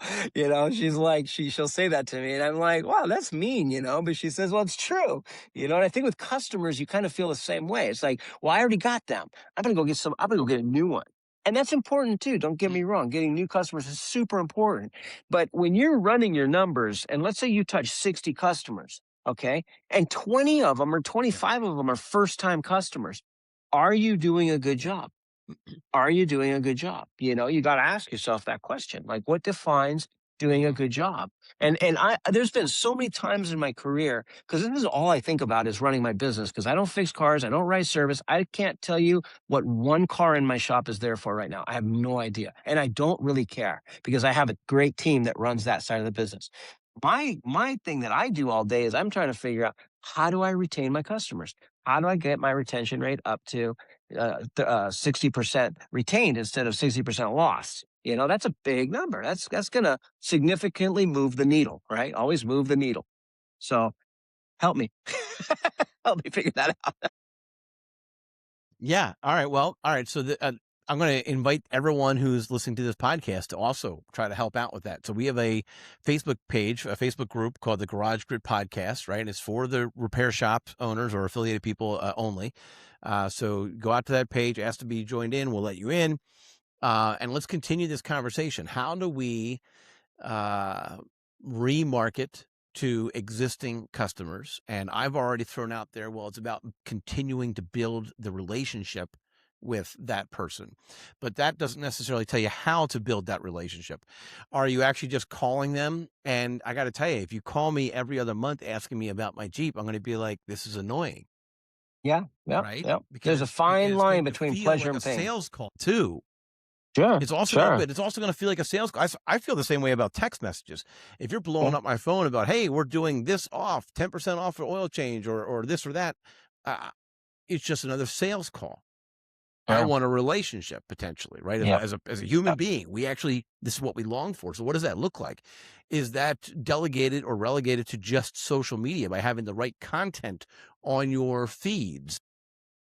She's like, she'll say that to me, and I'm like, "Wow, that's mean," but she says, "Well, it's true." And I think with customers, you kind of feel the same way. It's like, "Well, I already got them. I'm gonna go get a new one." And that's important too. Don't get me wrong. Getting new customers is super important. But when you're running your numbers, and let's say you touch 60 customers, okay, and 20 of them or 25 of them are first time customers, are you doing a good job? Are you doing a good job? You got to ask yourself that question. Like, what defines doing a good job. And I there's been so many times in my career, because this is all I think about is running my business, because I don't fix cars, I don't write service. I can't tell you what one car in my shop is there for right now. I have no idea. And I don't really care because I have a great team that runs that side of the business. My thing that I do all day is I'm trying to figure out, how do I retain my customers? How do I get my retention rate up to 60% retained instead of 60% lost? You know, that's a big number. That's going to significantly move the needle, right? Always move the needle. So help me, help me figure that out. Yeah. All right. Well, all right. So I'm going to invite everyone who's listening to this podcast to also try to help out with that. So we have a Facebook page, a Facebook group called the Garage Grid Podcast, right? It's for the repair shop owners or affiliated people only. So go out to that page, ask to be joined in. We'll let you in. And let's continue this conversation. How do we uh, remarket to existing customers? And I've already thrown out there, well, it's about continuing to build the relationship with that person. But that doesn't necessarily tell you how to build that relationship. Are you actually just calling them? And I got to tell you, if you call me every other month asking me about my Jeep, I'm going to be like, this is annoying, Yeah, yep, right? yep. There's a Because fine it's going line to between feel pleasure like a and pain. sales call too. Sure, It's also gonna sure. but it's also gonna feel like a sales call. I feel the same way about text messages. If you're blowing Yeah, up my phone about, "Hey, we're doing this off, 10% off for oil change," or this or that, uh, it's just another sales call. I yeah, want a relationship potentially, right? yeah. As a human being, we actually this is what we long for. So what does that look like? Is that delegated or relegated to just social media by having the right content on your feeds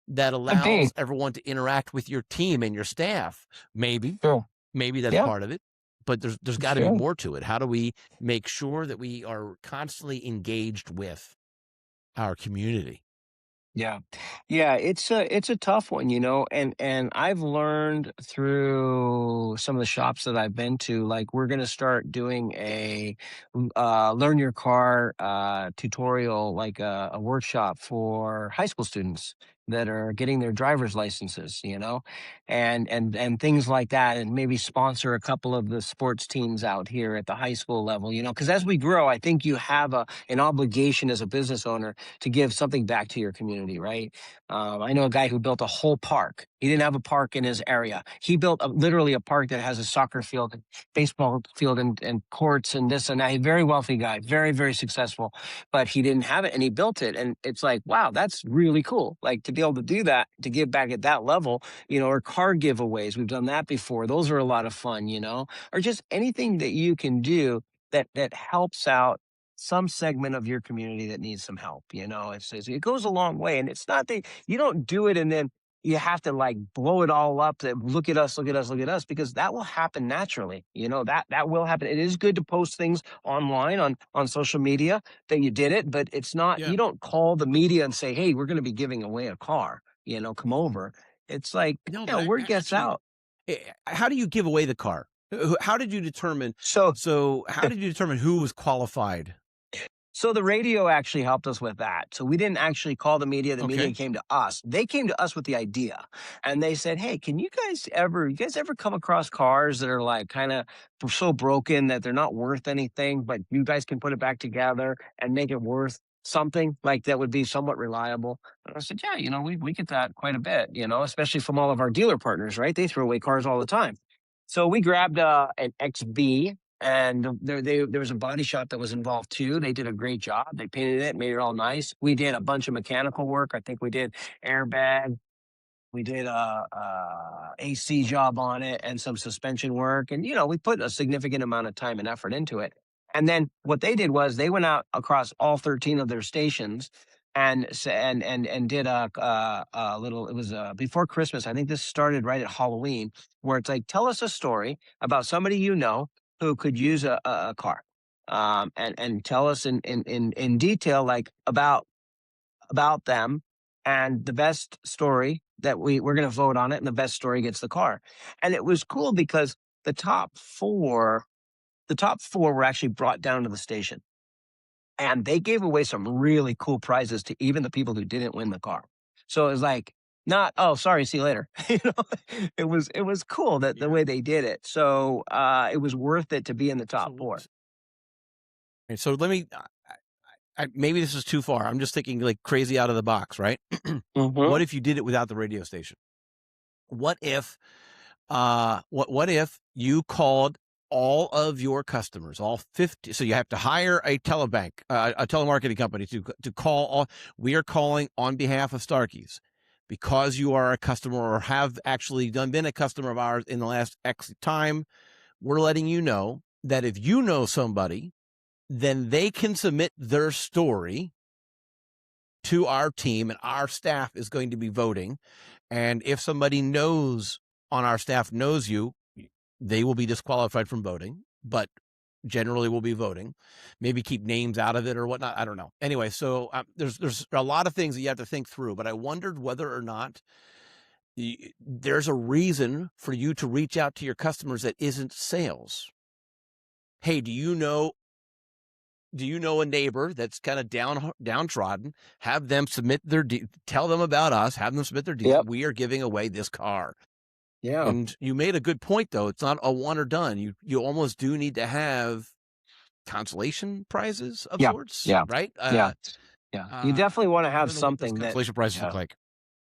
that Could be. allows everyone to interact with your team and your staff? Maybe. Sure. Maybe that's Yeah, part of it, but there's gotta be sure. more to it. How do we make sure that we are constantly engaged with our community? Yeah. Yeah, it's a tough one, and I've learned through some of the shops that I've been to, like we're gonna start doing a learn your car tutorial, like a workshop for high school students that are getting their driver's licenses, and things like that, and maybe sponsor a couple of the sports teams out here at the high school level, because as we grow, I think you have an obligation as a business owner to give something back to your community, right? I know a guy who built a whole park. He didn't have a park in his area. He built literally a park that has a soccer field, and baseball field, and courts, and this and that. He's a very wealthy guy, very, very successful, but he didn't have it and he built it. And it's like, wow, that's really cool. Like to be able to do that, to give back at that level, or car giveaways. We've done that before. Those are a lot of fun, or just anything that you can do that helps out some segment of your community that needs some help. It goes a long way, and it's not that you don't do it and then you have to like blow it all up. That look at us, look at us, look at us, because that will happen naturally. That will happen. It is good to post things online on social media that you did it, but it's not. Yeah. You don't call the media and say, "Hey, we're going to be giving away a car. Come over." It's like, No, but yeah, I word gets actually out. how do you give away the car? How did you determine So how did you determine who was qualified? So the radio actually helped us with that. So we didn't actually call the media. The media Okay. came to us. They came to us with the idea. And they said, "Hey, can you guys ever come across cars that are like kind of so broken that they're not worth anything, but you guys can put it back together and make it worth something like that would be somewhat reliable?" And I said, "Yeah, we get that quite a bit, especially from all of our dealer partners, right? They throw away cars all the time." So we grabbed an XB, and there was a body shop that was involved too. They did a great job. They painted it, made it all nice. We did a bunch of mechanical work. I think we did airbag. We did a AC job on it and some suspension work, and we put a significant amount of time and effort into it. And then what they did was they went out across all 13 of their stations and did a little. It was before Christmas. I think this started right at Halloween, where it's like, tell us a story about somebody who could use a car, and tell us in detail, like about them, and the best story that we're going to vote on it, and the best story gets the car. And it was cool because the top four the top four were actually brought down to the station, and they gave away some really cool prizes to even the people who didn't win the car. So it was like, Not, "Oh, sorry, see you later." It was cool that the Yeah. way they did it. So, it was worth it to be in the top So 4. so let me maybe this is too far. I'm just thinking like crazy out of the box, right? What Mhm. if you did it without the radio station? What if what if you called all of your customers, all 50, so you have to hire a telebank, a telemarketing company to call all. We are calling on behalf of Starkeys because you are a customer or have actually been a customer of ours in the last X time. We're letting you know that if you know somebody, then they can submit their story to our team, and our staff is going to be voting. And if somebody knows on our staff knows you, they will be disqualified from voting, but generally will be voting. Maybe keep names out of it or whatnot. I don't know. Anyway, so there's a lot of things that you have to think through, but I wondered whether or not there's a reason for you to reach out to your customers that isn't sales. Hey, do you know a neighbor that's kind of downtrodden? Have them submit their tell them about us. Have them submit their deal. Yep. We are giving away this car. Yeah. And you made a good point, though. It's not a one or done. You almost do need to have consolation prizes of Yeah. sorts, Yeah. right? Yeah. Yeah. You definitely wanna I have don't know what those something that consolation prizes look yeah. like.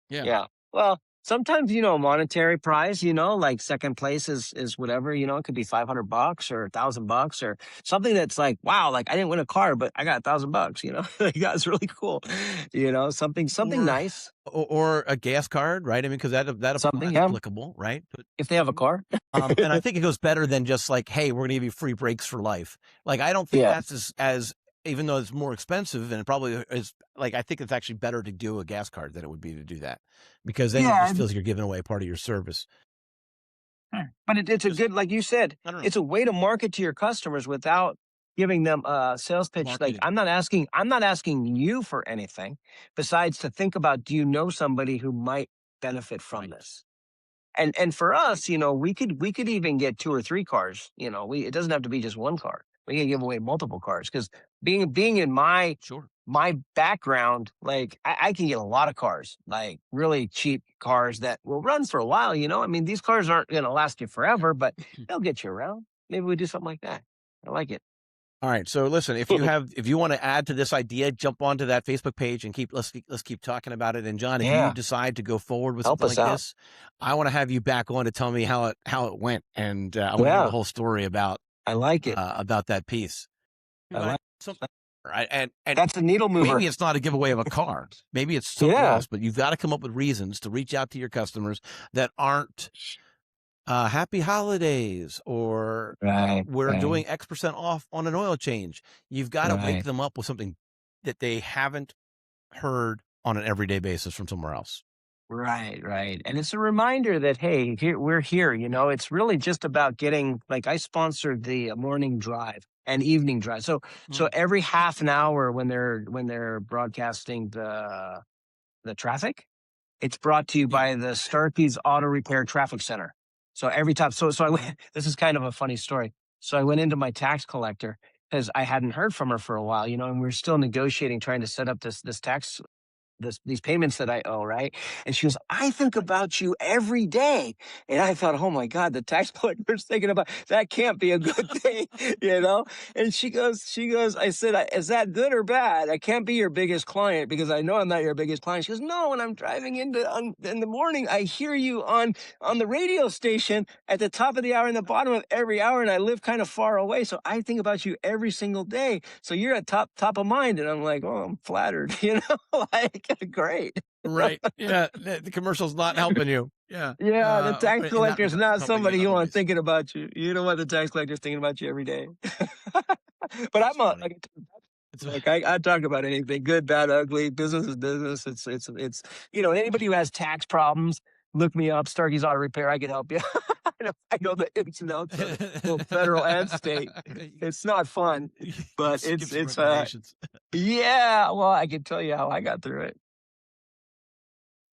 Yeah, Yeah. Well, sometimes, a monetary prize, like second place is whatever, it could be $500 or $1,000 or something that's like, wow, like I didn't win a car, but I got $1,000, like that's really cool. Something or nice, or a gas card, right? I mean, because something, that's yeah, applicable, right? But if they have a car. and I think it goes better than just like, hey, we're gonna give you free brakes for life. Like, I don't think Yeah. that's as even though it's more expensive and it probably is, like, I think it's actually better to do a gas card than it would be to do that because then it Yeah. just feels like you're giving away part of your service. But it's a Just good, like you said, I don't know, it's a way to market to your customers without giving them a sales pitch. Like marketing, I'm not asking you for anything besides to think about, do you know somebody who might benefit from right? this? And for Right. us, we could even get 2 or 3 cars. It doesn't have to be just one car. We can give away multiple cars because being in Sure. my background, like I can get a lot of cars, like really cheap cars that will run for a while. I mean, these cars aren't going to last you forever, but they'll get you around. Maybe we do something like that. I like it. All right. So listen, if you want to add to this idea, jump onto that Facebook page and let's keep talking about it. And John, if you Yeah, decide to go forward with help something us like out. this, I want to have you back on to tell me how it went, and I want to hear the Yeah, whole story I like it. about that piece. I Right. like. Right. And That's a needle maybe mover. it's not a giveaway of a car. Maybe it's something Yeah. else. But you've got to come up with reasons to reach out to your customers that aren't happy holidays or Right. we're Right. doing X% off on an oil change. You've got to wake Right. them up with something that they haven't heard on an everyday basis from somewhere else. Right, right. And it's a reminder that, hey, we're here. It's really just about getting, like, I sponsored the morning drive and evening drive. So Mm, every half an hour when they're broadcasting the traffic, it's brought to you yeah. by the Starkey's Auto Repair Traffic Center. So every time, so I went, Mhm. this is kind of a funny story. So I went into my tax collector because I hadn't heard from her for a while, and we are still negotiating, trying to set up this tax these payments that I owe, right? And she goes, I think about you every day. And I thought, oh my God, the tax collector's thinking about that can't be a good thing, you know? And she goes, I said, is that good or bad? I can't be your biggest client because I know I'm not your biggest client. She goes, no, when I'm driving in the morning, I hear you on the radio station at the top of the hour and the bottom of every hour, and I live kind of far away. So I think about you every single day. So you're at top of mind. And I'm like, oh, I'm flattered, like great. Right. Yeah. The commercial's not helping you. Yeah. Yeah, the tax Not collector's not helping you in somebody you other want ways. thinking about you. You don't want the tax collector's thinking about you every day. But That's I'm a funny. like, It's like I talk about anything, good, bad, ugly. Business is business. It's anybody who has tax problems, look me up. Starkey's Auto Repair. I can help you. I know the ins and outs of it, both federal and state. It's not fun, but Give it's some it's recommendations. yeah. Well, I can tell you how I got through it.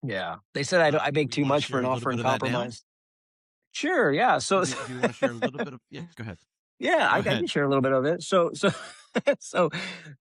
Yeah, they said I make You too want to much for share an a little offer in bit of that now? compromise. Sure, yeah. So, Do you want to share a little bit of? Yeah. Go ahead. yeah, Go I can ahead. share a little bit of it. So so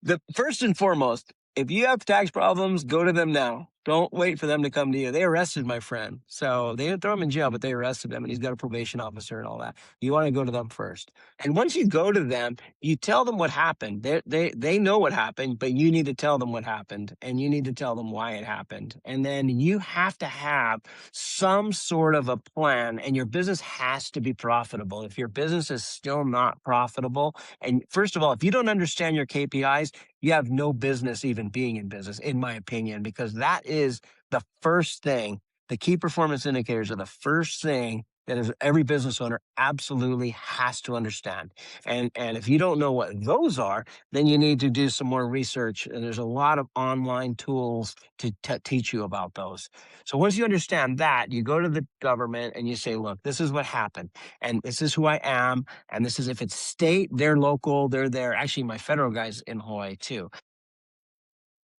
the first and foremost, if you have tax problems, go to them now. Don't wait for them to come to you. They arrested my friend. So they didn't throw him in jail, but they arrested him and he's got a probation officer and all that. You want to go to them first. And once you go to them, you tell them what happened. They know what happened, but you need to tell them what happened and you need to tell them why it happened. And then you have to have some sort of a plan and your business has to be profitable. If your business is still not profitable, and first of all, if you don't understand your KPIs, you have no business even being in business, in my opinion, because that is the first thing. The key performance indicators are the first thing that is every business owner absolutely has to understand. And if you don't know what those are, then you need to do some more research. And there's a lot of online tools to teach you about those. So once you understand that, you go to the government and you say, look, this is what happened. And this is who I am. And this is if it's state, they're local, they're there. Actually, my federal guy's in Hawaii too.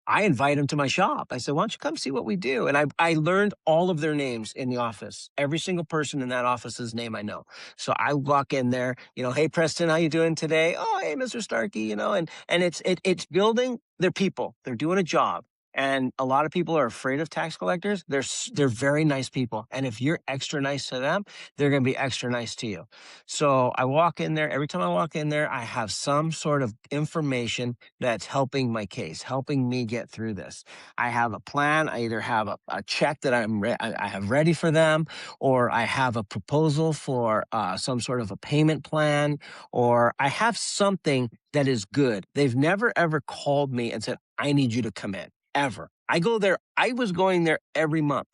I invite them to my shop. I said, "Why don't you come see what we do?" And I learned all of their names in the office. Every single person in that office's name I know. So I walk in there, "Hey Preston, how you doing today?" "Oh, hey Mr. Starkey," and it's building their people. They're doing a job. And a lot of people are afraid of tax collectors. They're very nice people. And if you're extra nice to them, they're going to be extra nice to you. So I walk in there. Every time I walk in there, I have some sort of information that's helping my case, helping me get through this. I have a plan. I either have a check that I have ready for them, or I have a proposal for some sort of a payment plan, or I have something that is good. They've never ever called me and said, "I need you to come in," ever. I go there. I was going there every month,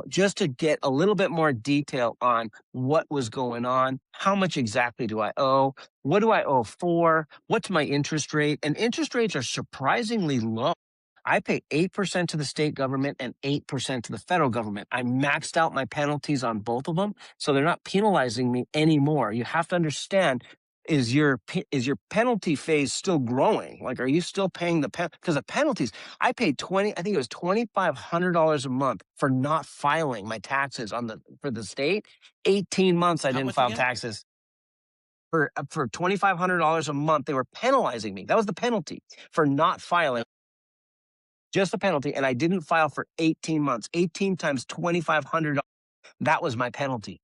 just to get a little bit more detail on what was going on, how much exactly do I owe, what do I owe for, what's my interest rate, and interest rates are surprisingly low. I pay 8% to the state government and 8% to the federal government. I maxed out my penalties on both of them, so they're not penalizing me anymore. You have to understand, is your penalty phase still growing? Like, are you still paying because the penalties, I paid I think it was $2,500 a month for not filing my taxes for the state. 18 months I How didn't much file again? taxes. For $2,500 a month, they were penalizing me. That was the penalty for not filing, just the penalty. And I didn't file for 18 months. 18 times 2,500. That was my penalty.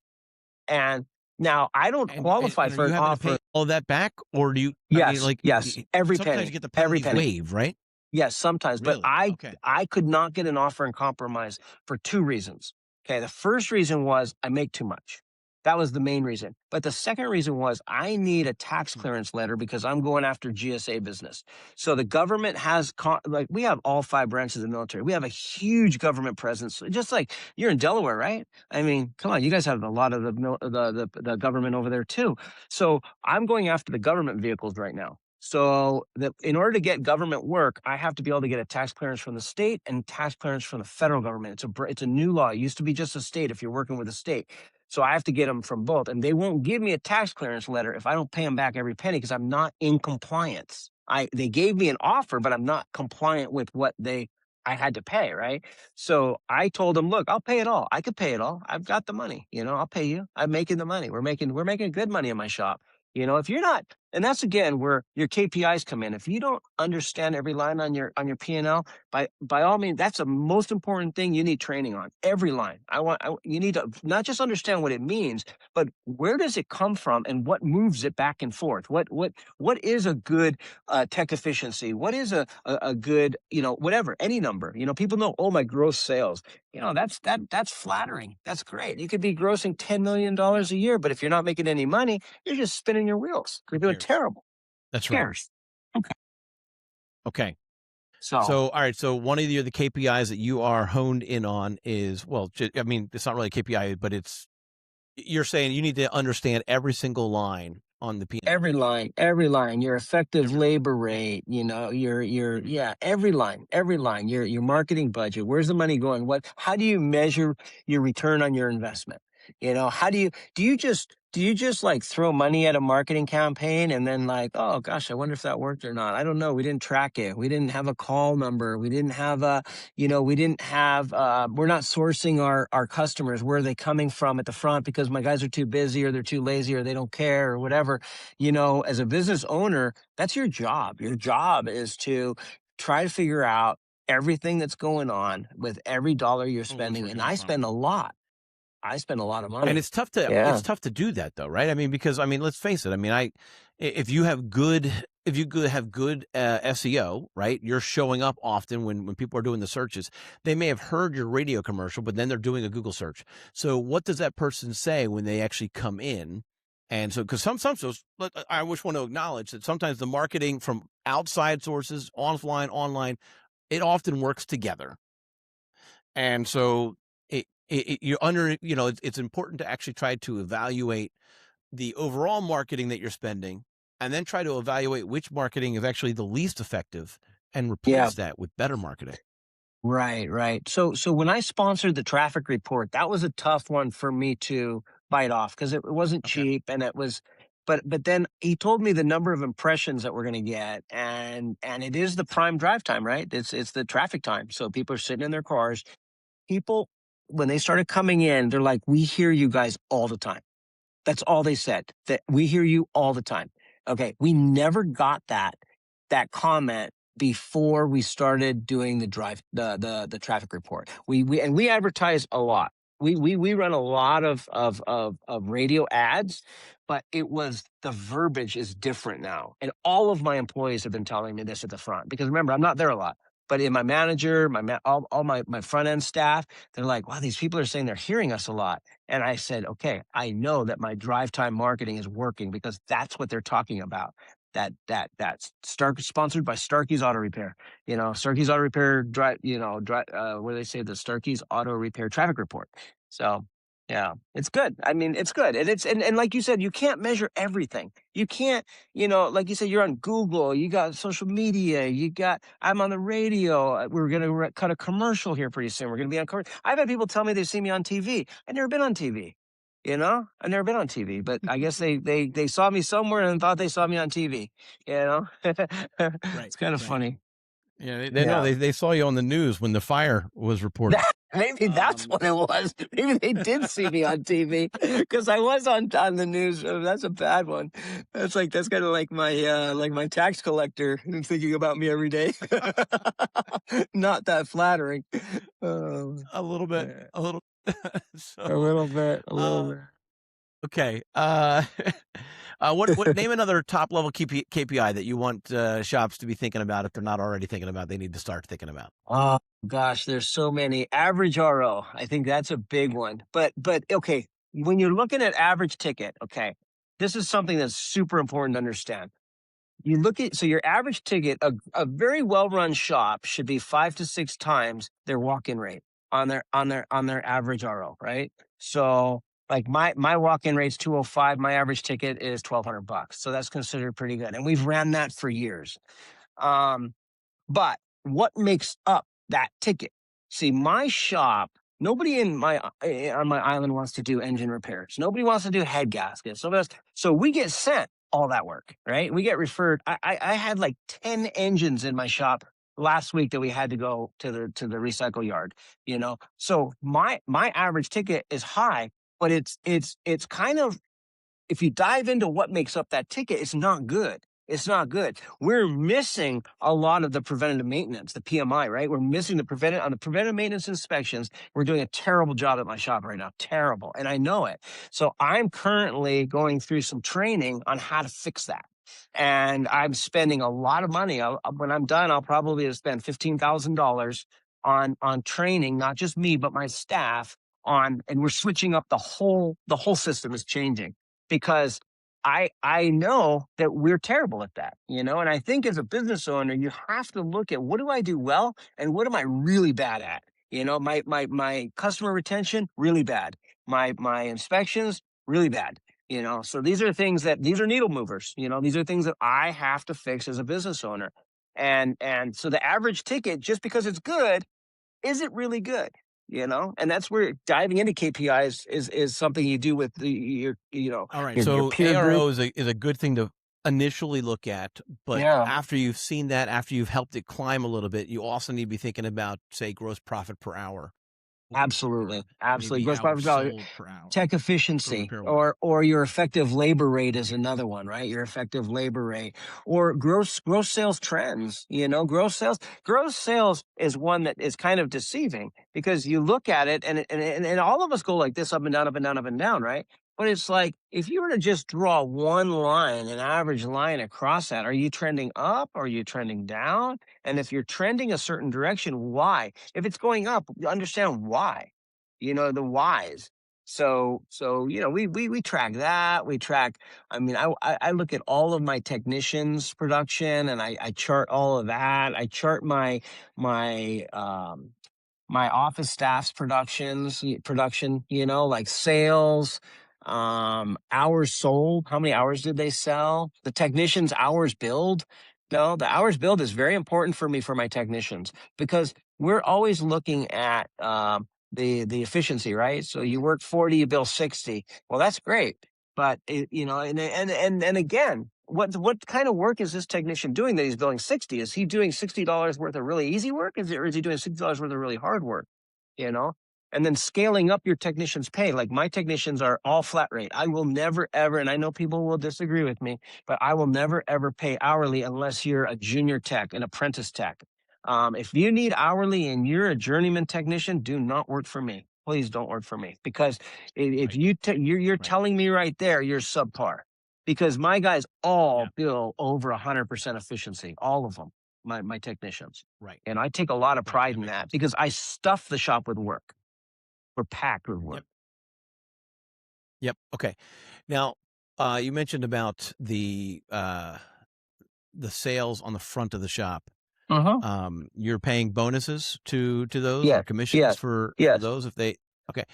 And now I don't qualify And are for you an having to pay offer. all that back, or do you? I mean, Yes, like, yes, every sometimes you penny, get the every penalties penny. waived, right? Yes, sometimes, but Really? I Okay. I could not get an offer in compromise for 2 reasons. Okay, the first reason was I make too much. That was the main reason. But the second reason was I need a tax Hmm. clearance letter because I'm going after GSA business. So the government has like we have all 5 branches of the military. We have a huge government presence. Just like you're in Delaware, right? I mean, come on, you guys have a lot of the government over there too. So I'm going after the government vehicles right now. So that in order to get government work, I have to be able to get a tax clearance from the state and tax clearance from the federal government. It's a new law. It used to be just a state if you're working with a state. So I have to get them from both, and they won't give me a tax clearance letter if I don't pay them back every penny because I'm not in compliance. They gave me an offer, but I'm not compliant with what I had to pay, right? So I told them, look, I'll pay it all. I could pay it all. I've got the money. I'll pay you. I'm making the money. We're making good money in my shop. If you're not, and that's again where your KPIs come in. If you don't understand every line on your P&L, by all means, that's the most important thing you need training on. Every line. You need to not just understand what it means, but where does it come from and what moves it back and forth. What is a good tech efficiency? What is a good whatever, any number? People know, oh, my gross sales. That's flattering. That's great. You could be grossing $10 million a year, but if you're not making any money, you're just spinning your wheels. You're Who doing cares? terrible. That's Who right. cares? Okay. Okay. So So, all right. So, one of the KPIs that you are honed in on is, well, I mean, it's not really a KPI, but you're saying you need to understand every single line on the P&L. every line, your effective Every line. labor Okay. rate, yeah, every line, your marketing budget. Where's the money going? How do you measure your return on your investment? How do you just like throw money at a marketing campaign and then like, oh gosh, I wonder if that worked or not. I don't know. We didn't track it. We didn't have a call number. We didn't have we're not sourcing our customers. Where are they coming from at the front because my guys are too busy or they're too lazy or they don't care or whatever. As a business owner, that's your job. Your job is to try to figure out everything that's going on with every dollar you're Oh, where's spending, where it and coming I from. spend a lot. I spend a lot of And money. it's Yeah. tough to do that though, right? I mean, because I mean, let's face it. I mean, if you have good have good SEO, right? You're showing up often when people are doing the searches. They may have heard your radio commercial, but then they're doing a Google search. So what does that person say when they actually come in? And so, because some shows, I always want to acknowledge that sometimes the marketing from outside sources, offline, online, it often works together. And so you're under, it's important to actually try to evaluate the overall marketing that you're spending and then try to evaluate which marketing is actually the least effective and Yeah. replace that with better marketing. Right, right. So when I sponsored the traffic report, that was a tough one for me to bite off because it wasn't Okay. cheap and it was but then he told me the number of impressions that we're going to get and it is the prime drive time, right? It's the traffic time. So people are sitting in their cars. People when they started coming in, they're like, "We hear you guys all the time." That's all they said. That we hear you all the time. Okay, we never got that comment before we started doing the traffic report. We advertise a lot. We run a lot of radio ads, but it was the verbiage is different now. And all of my employees have been telling me this at the front because remember, I'm not there a lot. But in my manager, all my front end staff, they're like, wow, these people are saying they're hearing us a lot. And I said, okay, I know that my drive time marketing is working because that's what they're talking about. That's Stark sponsored by Starkey's Auto Repair. Starkey's Auto Repair drive, where they say the Starkey's Auto Repair traffic report. So yeah, it's good. I mean, it's good. And like you said, you can't measure everything. You can't, like you said, you're on Google, you got social media, I'm on the radio. We're gonna cut a commercial here pretty soon. We're gonna be on cover. I've had people tell me they've seen me on TV. I've never been on TV. I've never been on TV, but I guess they saw me somewhere and thought they saw me on TV. Right. It's kind of Right. funny. Yeah. They know Yeah. they saw you on the news when the fire was reported. Maybe that's Um, what it was. Maybe they did see me on TV because I was on the news. That's a bad one. That's kind of like my tax collector thinking about me every day. Not that flattering. Oh, a little bit, yeah. a little. A So, little bit, a little uh, bit. okay. What name another top level KPI that you want shops to be thinking about if they're not already thinking about? They need to start thinking about. Oh gosh, there's so many. Average RO, I think that's a big one. But okay, when you're looking at average ticket, okay, this is something that's super important to understand. You look at so your average ticket, a very well-run shop should be 5 to 6 times their walk-in rate on their average RO, right? So like my walk-in rate's 205, my average ticket is $1,200. So that's considered pretty good. And we've ran that for years. Um, but what makes up that ticket? See, my shop, nobody on my island wants to do engine repairs. Nobody wants to do head gaskets. So we get sent all that work, right? We get referred. I had like 10 engines in my shop last week that we had to go to the recycle yard, So my average ticket is high, but it's kind of if you dive into what makes up that ticket, it's not good. It's not good. We're missing a lot of the preventative maintenance, the PMI, right? We're missing on the preventive maintenance inspections. We're doing a terrible job at my shop right now. Terrible. And I know it. So I'm currently going through some training on how to fix that. And I'm spending a lot of money. When I'm done, I'll probably spend $15,000 on training, not just me, but my staff and we're switching up the whole system is changing because I know that we're terrible at that, and I think as a business owner, you have to look at what do I do well and what am I really bad at? My customer retention, really bad. My inspections, really bad. So these are needle movers, these are things that I have to fix as a business owner. And so the average ticket, just because it's good, is it really good? And that's where diving into KPIs is something you do with All right. your So peer group. ARO is a good thing to initially look at, but Yeah. after you've seen that, after you've helped it climb a little bit, you also need to be thinking about, say, gross profit per hour. Absolutely, absolutely. maybe Gross profit hours dollar. sold per hour Tech for efficiency, repair work. or your effective labor rate is another one, right? Your effective labor rate, or gross sales trends. Gross sales is one that is kind of deceiving, because you look at it, and all of us go like this, up and down, up and down, up and down, right? But it's like, if you were to just draw one line, an average line across that, are you trending up? Or are you trending down? And if you're trending a certain direction, why? If it's going up, understand why. The whys. We track that. We track. I mean, I look at all of my technicians' production, and I chart all of that. I chart my my office staff's production, like sales, hours sold, how many hours did they sell, the technicians hours billed. No, the hours billed is very important for me, for my technicians, because we're always looking at the efficiency, right? So you work 40, you bill 60. Well, that's great. But and again, what kind of work is this technician doing that he's billing 60? Is he doing $60 worth of really easy work? Or is he doing $60 worth of really hard work? You know? And then scaling up your technicians' pay. Like, my technicians are all flat rate. I will never ever, and I know people will disagree with me, but I will never ever pay hourly unless you're a junior tech, an apprentice tech. If you need hourly and you're a journeyman technician, do not work for me. Please don't work for me, because if Right. you're Right. telling me right there you're subpar, because my guys all Yeah. bill over 100% efficiency, all of them, my technicians, Right. and I take a lot of Right. pride That in makes that, sense. because I stuff the shop with work. We're packed with Yep. work. Yep. Okay. Now, you mentioned about the sales on the front of the shop. Uh huh. You're paying bonuses to those, or Yes. commissions Yes. for Yes. those if they. Okay.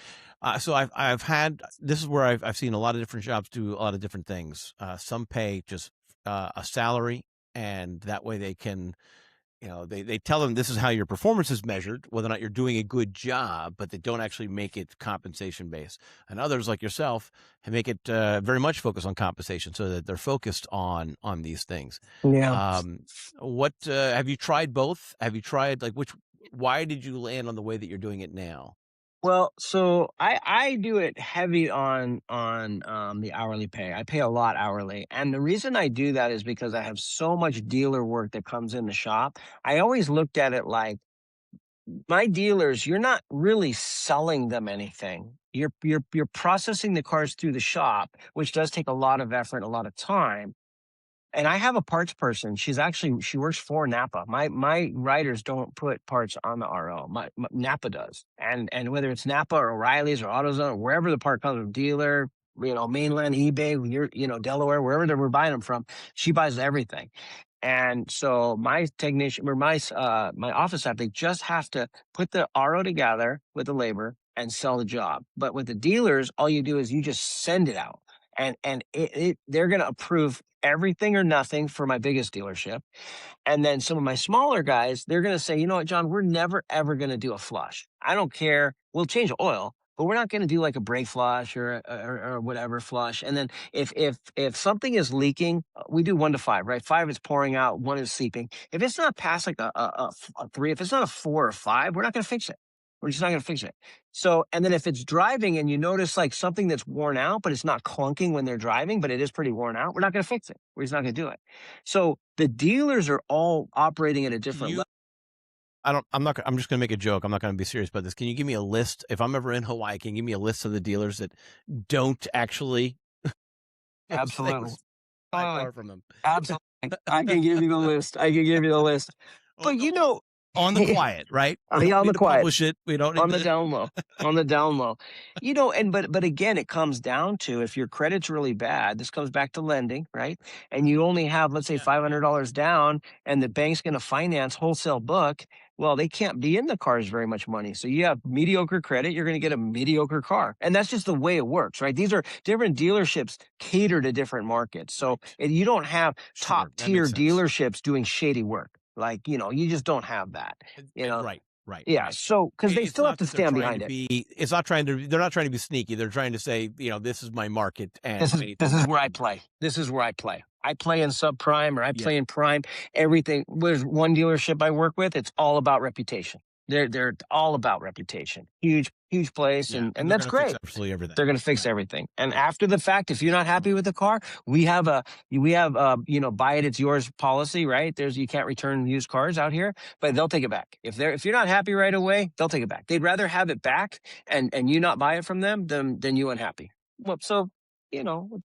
So I've had this is where I've seen a lot of different shops do a lot of different things. Some pay just a salary, and that way they can, they tell them this is how your performance is measured, whether or not you're doing a good job, but they don't actually make it compensation based. And others, like yourself, make it very much focus on compensation, so that they're focused on these things. Yeah. Um, what have you tried both? Have you tried, like, which? Why did you land on the way that you're doing it now? Well, so I do it heavy on the hourly pay. I pay a lot hourly, and the reason I do that is because I have so much dealer work that comes in the shop. I always looked at it like, my dealers, you're not really selling them anything. You're processing the cars through the shop, which does take a lot of effort, and a lot of time. And I have a parts person. She works for Napa. My writers don't put parts on the RO. Napa does. And whether it's Napa or O'Reilly's or AutoZone or wherever the part comes from, dealer, mainland, eBay, Delaware, wherever we're buying them from, she buys everything. And so my technician, or my office staff, they just have to put the RO together with the labor and sell the job. But with the dealers, all you do is you just send it out, and they're going to approve everything or nothing for my biggest dealership. And then some of my smaller guys, they're going to say, you know what, John, we're never ever going to do a flush. I don't care. We'll change the oil, but we're not going to do like a brake flush, or whatever flush. And then if something is leaking, we do 1 to 5, right? 5 is pouring out, 1 is seeping. If it's not past like a 3, if it's not a 4 or 5, we're not going to fix it. We're just not going to fix it. So, and then if it's driving and you notice like something that's worn out, but it's not clunking when they're driving, but it is pretty worn out, we're not going to fix it. We're just not going to do it. So the dealers are all operating at a Can different you? level. I don't. I'm not. I'm just going to make a joke. I'm not going to be serious about this. Can you give me a list? If I'm ever in Hawaii, can you give me a list of the dealers that don't actually fix Absolutely. things? Buy a Absolutely. car from them. Absolutely. I can give you the list. I can give you the list. Oh, But on the quiet, right? We don't on the need to quiet. publish it. We don't need On the to. down low, on the down low. And but again, it comes down to, if your credit's really bad, this comes back to lending, right? And you only have, let's say, Yeah, yeah, $500 down, and the bank's going to finance wholesale book. Well, they can't be in the cars very much money. So you have mediocre credit, you're going to get a mediocre car. And that's just the way it works, right? These are different dealerships cater to different markets. So right. you don't have top Sure, that tier makes sense. dealerships doing shady work. Like, you just don't have that, you know? Right, right, Yeah. right. So, because they It's still have not to that they're stand trying to behind it. be. It's not trying to. They're not trying to be sneaky. They're trying to say, this is my market, and This if is anything this is where I happens, play. This is where I play. I play in subprime, or I yeah, play in prime. Everything. There's one dealership I work with. It's all about reputation. They're all about reputation. Huge place, Yeah, and and they're that's gonna fix great. absolutely everything. They're going to fix Right. everything. And after the fact, if you're not happy with the car, we have buy it, it's yours policy, right? There's you can't return used cars out here, but they'll take it back. If you're not happy right away, they'll take it back. They'd rather have it back and you not buy it from them than you unhappy. Well, so you know,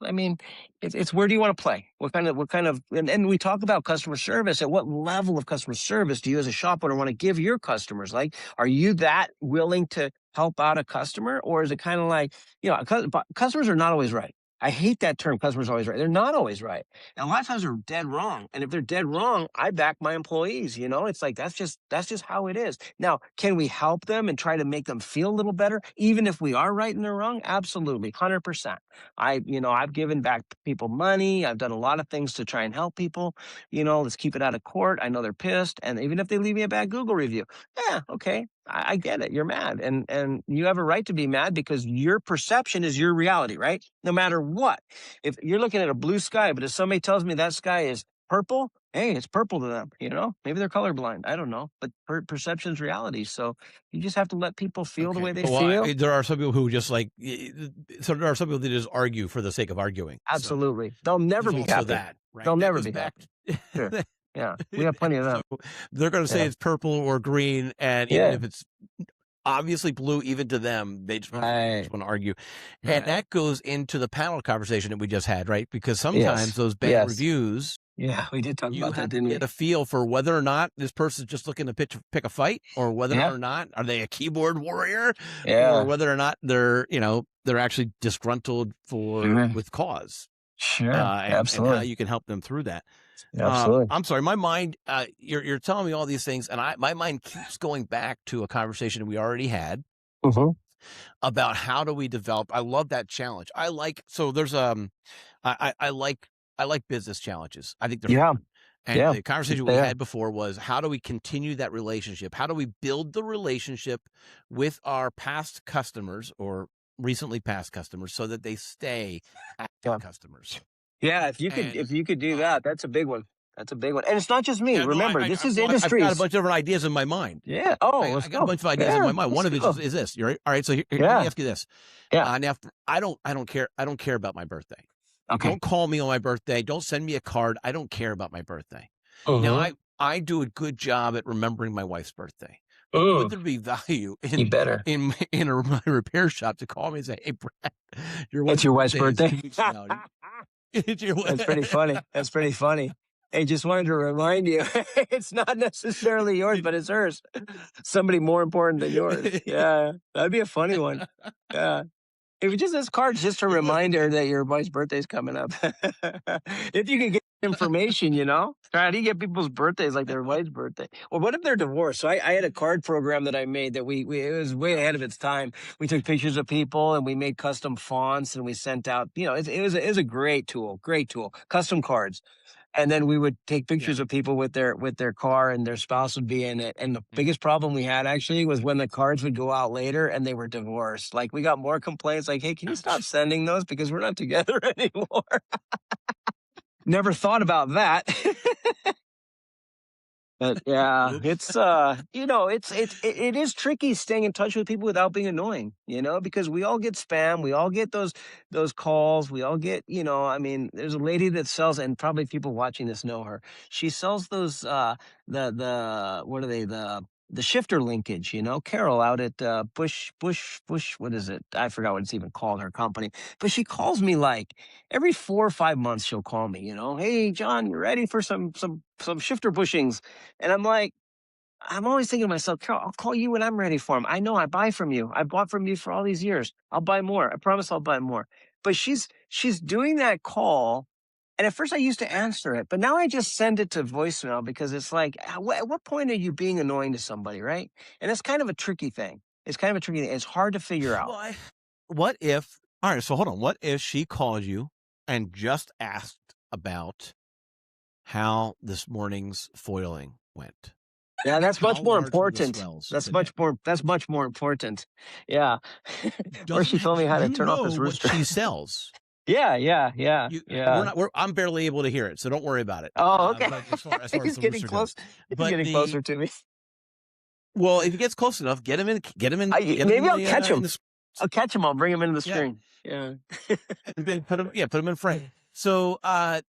I mean, it's where do you want to play? And we talk about customer service. At what level of customer service do you as a shop owner want to give your customers? Like, are you that willing to help out a customer? Or is it kind of like, customers are not always right. I hate that term, customers always right. They're not always right. And a lot of times they're dead wrong. And if they're dead wrong, I back my employees. It's like that's just how it is. Now, can we help them and try to make them feel a little better, even if we are right and they're wrong? Absolutely, 100%. I've given back people money. I've done a lot of things to try and help people. Let's keep it out of court. I know they're pissed, and even if they leave me a bad Google review, yeah, okay, I get it. You're mad, and you have a right to be mad because your perception is your reality, right? No matter what, if you're looking at a blue sky, but if somebody tells me that sky is purple, hey, it's purple to them. Maybe they're colorblind. I don't know, but perception's reality. So you just have to let people feel the way Okay. they Well, feel. there are some people who just like, so there are some people that just argue for the sake of arguing. So Absolutely, they'll never there's be also happy. that, right? They'll That never goes be back. happy. Sure. Yeah, we have plenty of So them. they're going to say Yeah. it's purple or green, and even Yeah. if it's obviously blue, even to them, they just Right. want to argue. And Right. that goes into the panel conversation that we just had, right? Because sometimes Yes. those bad Yes. reviews, Yeah, we did talk you about that, have to didn't get we? a feel for whether or not this person's just looking to pick a fight, or whether Yeah. or not are they a keyboard warrior, or Yeah. whether or not they're actually disgruntled Sure. with cause, Sure. and how Absolutely. you can help them through that. Absolutely. I'm sorry, my mind. You're telling me all these things, and my mind keeps going back to a conversation we already had Hmm. about how do we develop. I love that challenge. I like so there's I like business challenges. I think they're Yeah. fun. And Yeah. the conversation we Yeah. had before was how do we continue that relationship? How do we build the relationship with our past customers or recently past customers so that they stay active Yeah. customers? Yeah. If you could do Um, that, that's a big one. That's a big one. And it's not just me. yeah, no, Remember, this is well, I've got a industries. bunch of different ideas in my mind. Yeah. Oh, let's I got a go. bunch of ideas in Yeah. my mind. One Let's of it go. is this. You're right. All right. So let me Yeah. ask you this. Yeah. Now, I don't care. I don't care about my birthday. Okay. Don't call me on my birthday. Don't send me a card. I don't care about my birthday. Now, Mm-hmm. I do a good job at remembering my wife's birthday, but would Mm. there be value You better. my repair shop to call me and say, "Hey, Brad, your It's wife's your wife's birthday is birthday. 2 weeks from now. It's your That's pretty funny. That's pretty funny. Hey, just wanted to remind you, it's not necessarily yours, but it's hers. Somebody more important than yours. Yeah, that'd be a funny one. Yeah. If you just this card's just a It would. reminder that your wife's birthday's coming up. If you can get information, try to get people's birthdays like their wife's birthday. Or what if they're divorced? So I had a card program that I made that we it was way ahead of its time. We took pictures of people and we made custom fonts and we sent out. It was a great tool, custom cards. And then we would take Yeah. pictures of people with their car and their spouse would be in it. And the Mhm. biggest problem we had actually was when the cards would go out later and they were divorced. Like we got more complaints like, "Hey, can you stop Ouch. sending those because we're not together anymore?" Never thought about that. But yeah, Whoops. it is tricky staying in touch with people without being annoying, because we all get spam, we all get those calls, we all get, I mean, there's a lady that sells, and probably people watching this know her. She sells those the what are they? The shifter linkage, Carol out at Bush, what is it? I forgot what it's even called, her company. But she calls me like every 4 or 5 months she'll call me, "Hey John, you ready for some shifter bushings?" And I'm always thinking to myself, "Carol, I'll call you when I'm ready for them. I know I buy from you. I bought from you for all these years. I'll buy more. I promise I'll buy more." But she's doing that call, and at first I used to answer it, but now I just send it to voicemail because it's like, at what point are you being annoying to somebody, right? And it's kind of a tricky thing. It's kind of a tricky thing. It's hard to figure Well, out. what if? All right. So hold on. What if she called you and just asked about how this morning's foiling went? Yeah, that's How much more large were the important. swells That's today? much more important. Yeah. Or Doesn't she told me how to you turn off know this what rooster. she sells? Yeah, yeah, yeah, yeah. I'm barely able to hear it, so don't worry about it. Oh, okay. But as far as He's the getting rooster close. goes, He's but getting closer to me. Well, if he gets close enough, get him Maybe I'll catch in him. the I'll catch him. I'll bring him into the yeah. screen. Yeah. And then put him in frame. So,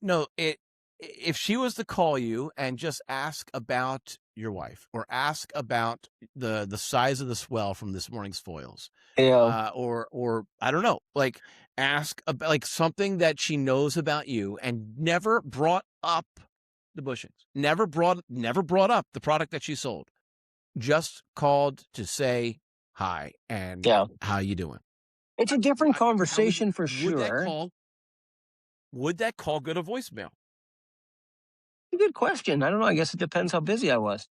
no, if she was to call you and just ask about your wife or ask about the size of the swell from this morning's foils, Yeah. or I don't know, like ask about like something that she knows about you and never brought up the bushings, never brought up the product that she sold, just called to say hi and Yeah. how you doing. It's a different How conversation for would that sure. call go to voicemail? A good question. I don't know. I guess it depends how busy I was,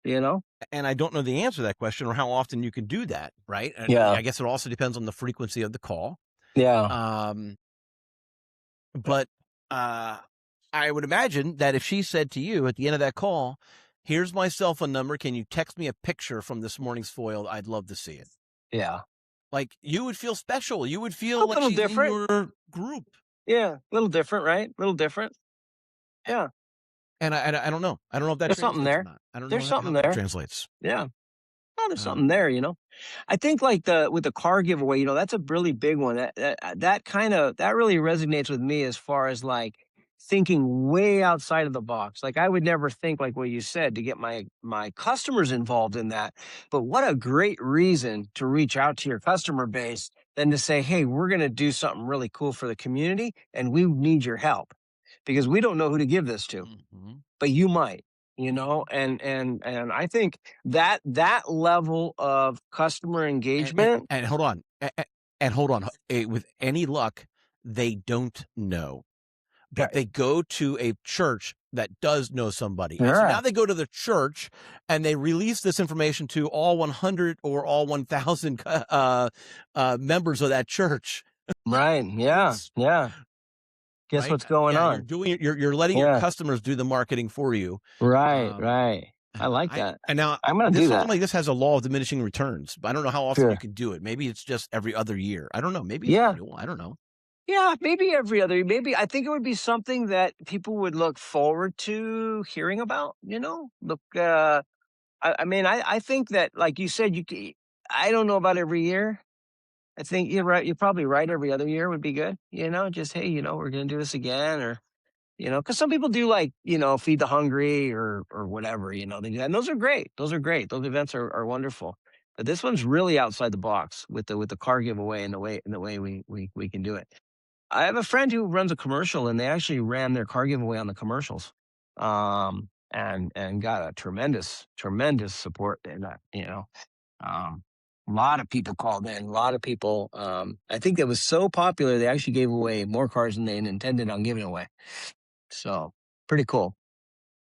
you know? And I don't know the answer to that question or how often you can do that, right? And Yeah. I guess it also depends on the frequency of the call. Yeah. Um, but I would imagine that if she said to you at the end of that call, "Here's my cell phone number. Can you text me a picture from this morning's foil? I'd love to see it." Yeah. Like you would feel special. You would A feel like little she's in different. your group. Yeah. A little different, right? A little different. Yeah. And I don't know. I don't know if that There's something translates or there. not. I don't There's know how something that there. translates. Yeah. Oh, there's something Um, there, you know. I think like the with the car giveaway, that's a really big one. That kind of that really resonates with me as far as like thinking way outside of the box. Like I would never think like what you said to get my customers involved in that. But what a great reason to reach out to your customer base than to say, "Hey, we're going to do something really cool for the community and we need your help because we don't know who to give this to." mhm. But you might, and I think that level of customer engagement. And hold on, and hold on. With any luck, they don't know, but Right. they go to a church that does know somebody, and so Yeah. now they go to the church and they release this information to all 100 or all 1,000 members of that church. Right. Yeah. Oops, Yeah. Guess right? what's going Yeah, on? you're letting your Yeah. customers do the marketing for you. Right. Um, Right. I like I that. and now I'm gonna this do something that. like this has a law of diminishing returns, but I don't know how often you Sure. can do it. Maybe it's just every other year. I don't know. Maybe it's Yeah. annual. I don't know. Yeah. Maybe every other. Maybe I think it would be something that people would look forward to hearing about. Look. I mean, I think that, like you said, I don't know about every year. I think you're right. You're probably right. Every other year would be good. Just hey, we're gonna do this again, or because some people do like feed the hungry or whatever. They do that. And those are great. Those are great. Those events are wonderful. But this one's really outside the box with the car giveaway and the way we can do it. I have a friend who runs a commercial, and they actually ran their car giveaway on the commercials, and got a tremendous support in that. Um, a lot of people called in. A lot of people. I think it was so popular they actually gave away more cars than they intended on giving away. So pretty cool.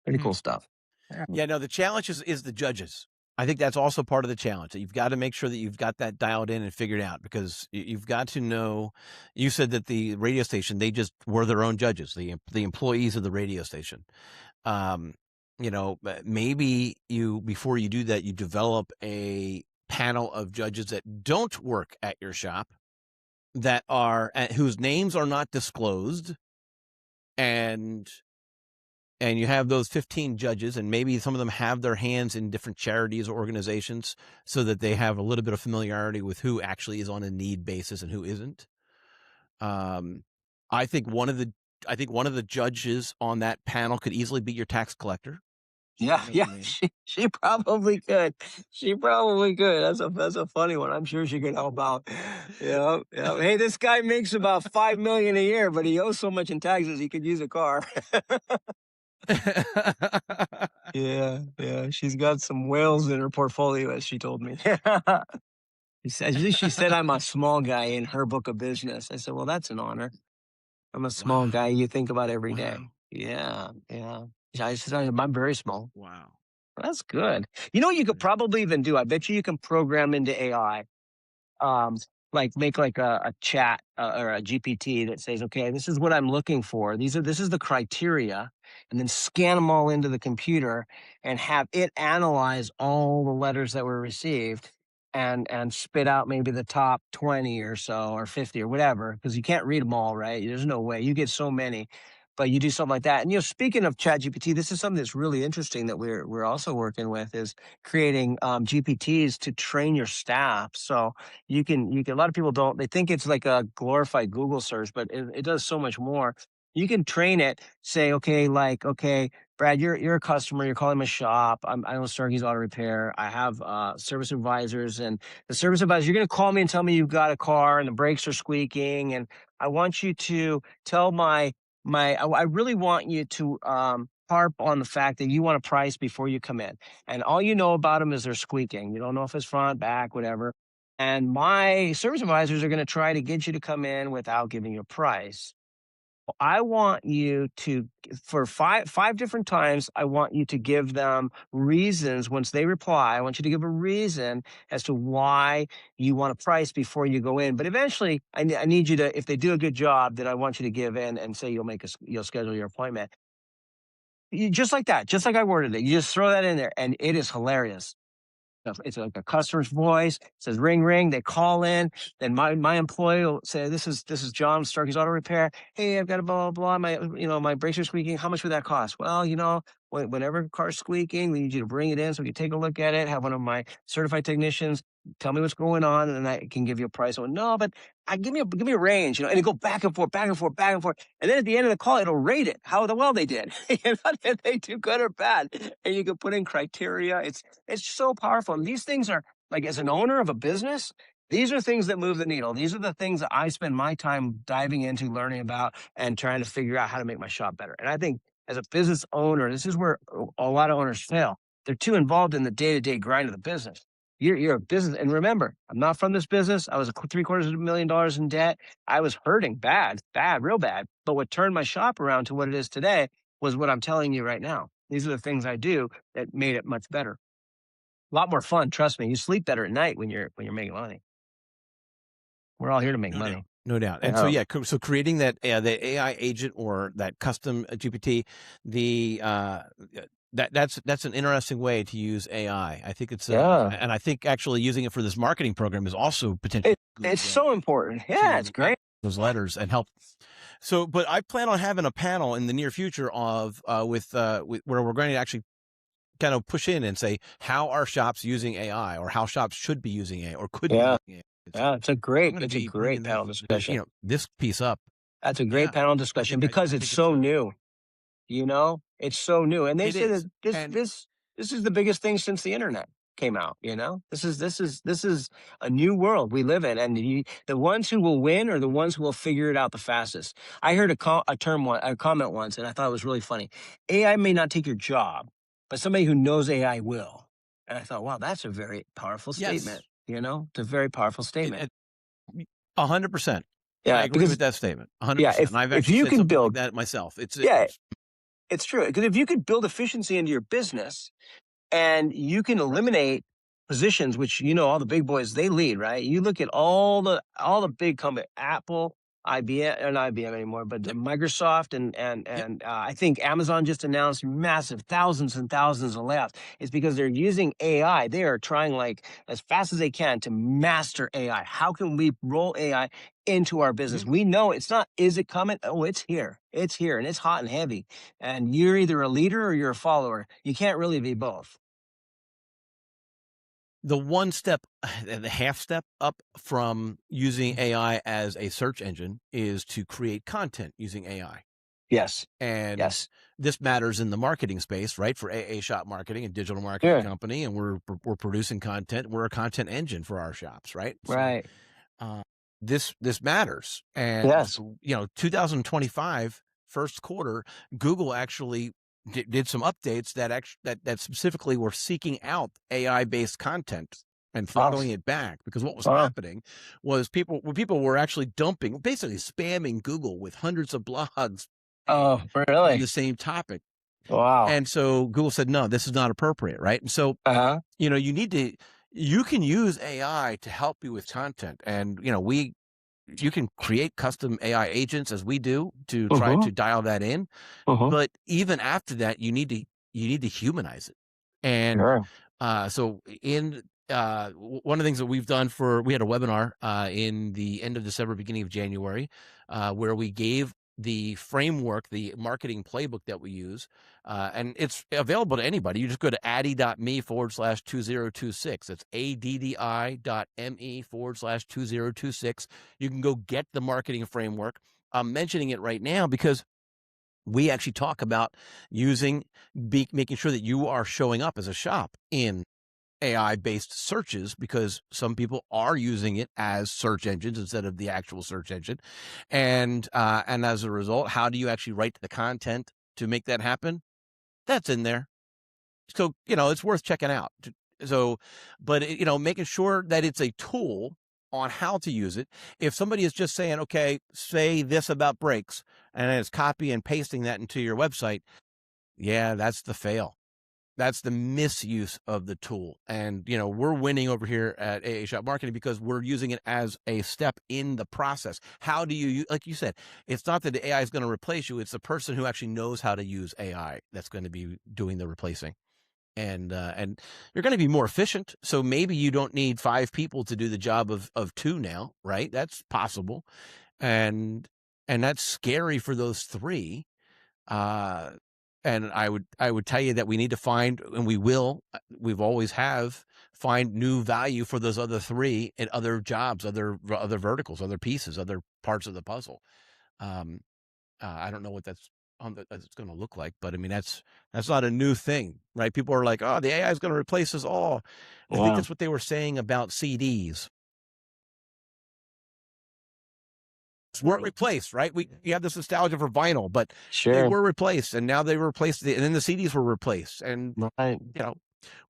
Pretty Hmm. cool stuff. Yeah. Yeah, no, the challenge is the judges. I think that's also part of the challenge. That you've got to make sure that you've got that dialed in and figured out because you've got to know. You said that the radio station they just were their own judges, the employees of the radio station. Um, maybe you before you do that, you develop a panel of judges that don't work at your shop that are whose names are not disclosed and you have those 15 judges and maybe some of them have their hands in different charities or organizations so that they have a little bit of familiarity with who actually is on a need basis and who isn't. um, I think one of the judges on that panel could easily be your tax collector. She Yeah, might know yeah, your name. she probably could. She probably could. That's a funny one. I'm sure she could help out. Yeah, yeah. Hey, this guy makes about 5 million a year, but he owes so much in taxes he could use a car. Yeah, yeah. She's got some whales in her portfolio, as she told me. She said I'm a small guy in her book of business. I said, well, that's an honor. I'm a small guy Wow. you think about every day. Wow. Yeah, yeah. I said, I'm very small. Wow. That's good. You know what you could probably even do? I bet you can program into AI, um, like make like a chat or a GPT that says, okay, this is what I'm looking for. This is the criteria, and then scan them all into the computer and have it analyze all the letters that were received and spit out maybe the top 20 or so or 50 or whatever, because you can't read them all, right? There's no way. You get so many. But you do something like that. And speaking of ChatGPT, this is something that's really interesting that we're also working with is creating GPTs to train your staff. So you can a lot of people don't they think it's like a glorified Google search, but it does so much more. You can train it, say, okay, like, okay, Brad, you're a customer, you're calling my shop. I own Starkey's Auto Repair. I have service advisors, and the service advisor, you're gonna call me and tell me you've got a car and the brakes are squeaking, and I want you to tell I really want you to harp on the fact that you want a price before you come in. And all you know about them is they're squeaking. You don't know if it's front, back, whatever. And my service advisors are going to try to get you to come in without giving you a price. I want you to, for five different times, I want you to give them reasons. Once they reply, I want you to give a reason as to why you want a price before you go in. But eventually, I need you to, if they do a good job, then I want you to give in and say you'll schedule your appointment. Just like that, just like I worded it. You just throw that in there, and it is hilarious. It's like a customer's voice, says ring ring, they call in, then my employee will say, this is John, Starkey's Auto Repair. Hey, I've got a blah blah blah. My brakes are squeaking. How much would that cost? Well, whenever a car's squeaking, we need you to bring it in so we can take a look at it, have one of my certified technicians tell me what's going on, and then I can give you a price. Oh, no, but give me a range, and it go back and forth, back and forth, back and forth. And then at the end of the call, it'll rate it, how well they did. Did they do good or bad? And you can put in criteria. It's so powerful. And these things are like, as an owner of a business, these are things that move the needle. These are the things that I spend my time diving into, learning about, and trying to figure out how to make my shop better. And I think as a business owner, this is where a lot of owners fail. They're too involved in the day-to-day grind of the business. You're a business, and remember, I'm not from this business. I was $750,000 in debt. I was hurting bad, bad, real bad. But what turned my shop around to what it is today was what I'm telling you right now. These are the things I do that made it much better. A lot more fun, trust me. You sleep better at night when you're making money. We're all here to make No doubt. money. No doubt. And so, Yeah. yeah, so creating the AI agent or that custom GPT, the that's an interesting way to use AI. I think it's Yeah. and I think actually using it for this marketing program is also potentially It a good it's way so important. Yeah, it's to great. those letters and help. So, but I plan on having a panel in the near future of with where we're going to actually kind of push in and say how are shops using AI or how shops should be using AI or could be Yeah. using AI. Yeah, it's a I'm great going to it's a be great bringing panel you discussion. know, this piece up. That's a great Yeah, panel discussion I because it's think it's so new. It's so new, and they it say is, that this and this this is the biggest thing since the internet came out. This is a new world we live in, and the ones who will win are the ones who will figure it out the fastest. I heard a comment once, and I thought it was really funny. AI may not take your job, but somebody who knows AI will. And I thought, wow, that's a very powerful statement. yes, It's a very powerful it, statement. it 100%. I Yeah, agree with because that statement, yeah, 100%. if And I've if actually you said can something like build, that myself. yeah, it's true. Because if you could build efficiency into your business, and you can eliminate positions which all the big boys they lead, right? You look at all the big company, Apple, IBM, or not IBM anymore, but Yep, Microsoft, and yep. I think Amazon just announced massive thousands and thousands of layoffs. It's because they're using AI. They are trying like as fast as they can to master AI. How can we roll AI into our business? Mhm. We know it's not, is it coming? Oh, it's here. It's here, and it's hot and heavy. And you're either a leader or you're a follower. You can't really be both. The one step, the half step up from using AI as a search engine is to create content using AI. Yes. And Yes. this matters in the marketing space, right? For AA shop marketing and digital marketing Sure. company, and we're producing content. We're a content engine for our shops, right? So Right. uh, this matters. And Yes. 2025 first quarter, Google actually did some updates that specifically were seeking out AI based content and Wow. throttling it back because what was Wow. happening was people were actually dumping, basically spamming Google with hundreds of blogs Oh, on really? the same topic. Wow. And so Google said, no, this is not appropriate. Right. And so, Uh-huh. you can use AI to help you with content. And, you can create custom AI agents as we do to try Mhm. to dial that in. Mhm. But even after that, you need to humanize it. And, Sure. so one of the things that we've done we had a webinar, in the end of December, beginning of January, where we gave the framework, the marketing playbook that we use, and it's available to anybody. You just go to addi.me/2026. It's addi.me/2026. You can go get the marketing framework. I'm mentioning it right now because we actually talk about making sure that you are showing up as a shop in AI-based searches, because some people are using it as search engines instead of the actual search engine. And as a result, how do you actually write the content to make that happen? That's in there. So, it's worth checking out. So, but, making sure that it's a tool on how to use it. If somebody is just saying, okay, say this about brakes, and it's copy and pasting that into your website, yeah, that's the fail. That's the misuse of the tool. And, we're winning over here at AA Shop Marketing because we're using it as a step in the process. How do you, like you said, it's not that the AI is going to replace you. It's the person who actually knows how to use AI that's going to be doing the replacing. And you're going to be more efficient. So maybe you don't need 5 people to do the job of 2 now, right? That's possible. And that's scary for those 3. Uh, and I would tell you that we need to find, and we've always find new value for those other 3 in other jobs, other verticals, other pieces, other parts of the puzzle. Um, I don't know what that's going to look like, but I mean, that's not a new thing, right? People are like, oh, the AI is going to replace us all. I think Yeah. that's what they were saying about CDs. Weren't replaced, right? We have this nostalgia for vinyl, but they Sure. were replaced, and now they were replaced, and then the CDs were replaced, and Right. you know,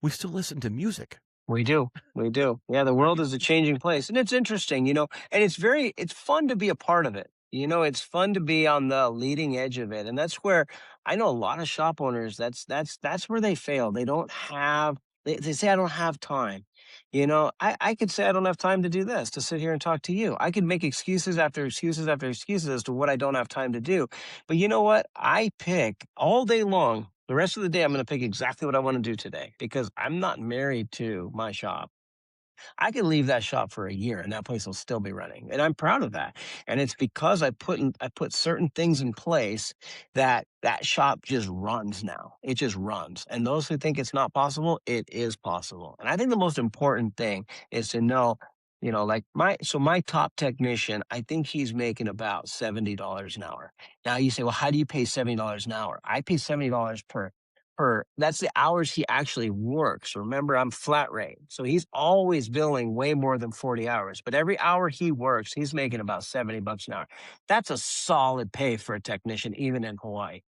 we still listen to music, We do. We do. Yeah, the world right? is a changing place. And it's interesting, and it's fun to be a part of it. It's fun to be on the leading edge of it. And that's where I know a lot of shop owners, that's where they fail. They say I don't have time. I could say I don't have time to do this, to sit here and talk to you. I could make excuses after excuses after excuses as to what I don't have time to do. But you know what? I pick all day long. The rest of the day, I'm going to pick exactly what I want to do today because I'm not married to my shop. I can leave that shop for a year and that place will still be running. And I'm proud of that. And it's because I put certain things in place that shop just runs now. It just runs. And those who think it's not possible, it is possible. And I think the most important thing is to know, like my top technician, I think he's making about $70 an hour. Now you say, well, how do you pay $70 an hour? I pay $70 per that's the hours he actually works. Remember, I'm flat rate. So he's always billing way more than 40 hours. But every hour he works, he's making about $70 an hour. That's a solid pay for a technician, even in Hawaii.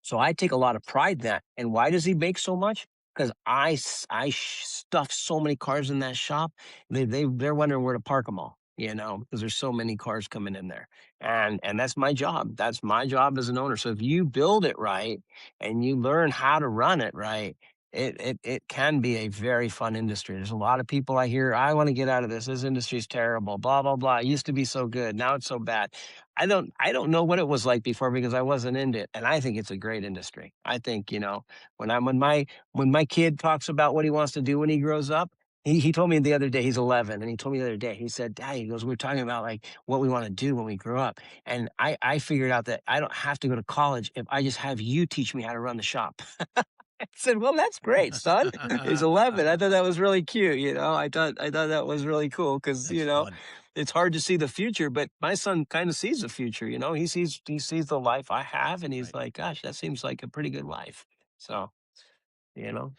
So I take a lot of pride in that. And why does he make so much? Because I stuff so many cars in that shop. They're wondering where to park them all. Because there's so many cars coming in there, and that's my job. That's my job as an owner. So if you build it right and you learn how to run it right, it can be a very fun industry. There's a lot of people I hear, I want to get out of this. This industry is terrible. Blah blah blah. It used to be so good. Now it's so bad. I don't know what it was like before because I wasn't in it, and I think it's a great industry. I think, when my kid talks about what he wants to do when he grows up, he told me the other day, he's 11, and he told me the other day, he said, "Dad," he goes, "we're talking about like what we want to do when we grow up." And I figured out that I don't have to go to college if I just have you teach me how to run the shop. I said, "Well, that's great, son." He's 11. I thought that was really cute. I thought that was really cool because That's fun, it's hard to see the future, but my son kind of sees the future. He sees the life I have, and he's right? like, "Gosh, that seems like a pretty good life." So, you know,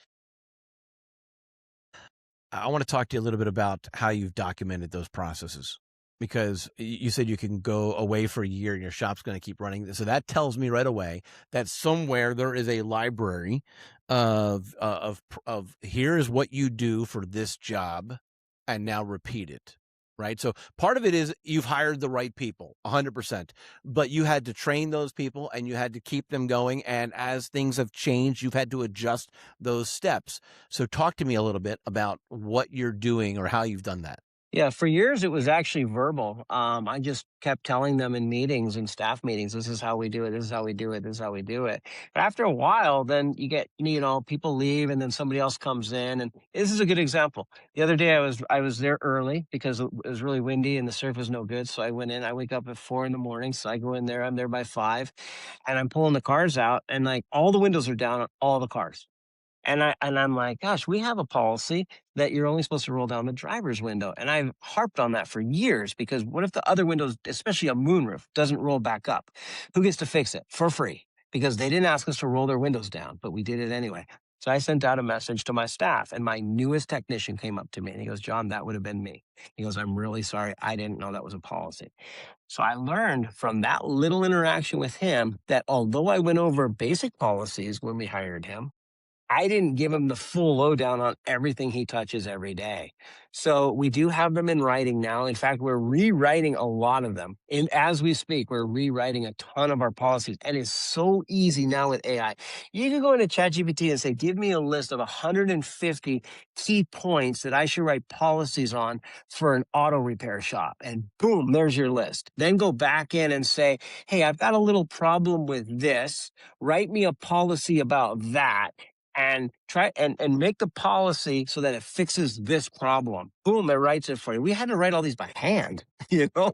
I want to talk to you a little bit about how you've documented those processes, because you said you can go away for a year and your shop's going to keep running. So that tells me right away that somewhere there is a library of here's what you do for this job, and now repeat it. Right. So part of it is you've hired the right people, 100%, but you had to train those people and you had to keep them going. And as things have changed, you've had to adjust those steps. So talk to me a little bit about what you're doing or how you've done that. Yeah, for years it was actually verbal. I just kept telling them in meetings and staff meetings, this is how we do it, this is how we do it, this is how we do it. But after a while, then you get, people leave and then somebody else comes in. And this is a good example. The other day I was there early because it was really windy and the surf was no good. So I went in, I wake up at 4 in the morning. So I go in there, I'm there by 5, and I'm pulling the cars out, and like all the windows are down on all the cars. And I'm like, "Gosh, we have a policy that you're only supposed to roll down the driver's window." And I've harped on that for years because what if the other windows, especially a moonroof, doesn't roll back up? Who gets to fix it? For free. Because they didn't ask us to roll their windows down, but we did it anyway. So I sent out a message to my staff, and my newest technician came up to me and he goes, "John, that would have been me." He goes, "I'm really sorry. I didn't know that was a policy." So I learned from that little interaction with him that although I went over basic policies when we hired him, I didn't give him the full lowdown on everything he touches every day. So we do have them in writing now. In fact, we're rewriting a lot of them. And as we speak, we're rewriting a ton of our policies. And it's so easy now with AI. You can go into ChatGPT and say, give me a list of 150 key points that I should write policies on for an auto repair shop. And boom, there's your list. Then go back in and say, hey, I've got a little problem with this. Write me a policy about that and try and make the policy so that it fixes this problem. Boom, it writes it for you. We had to write all these by hand.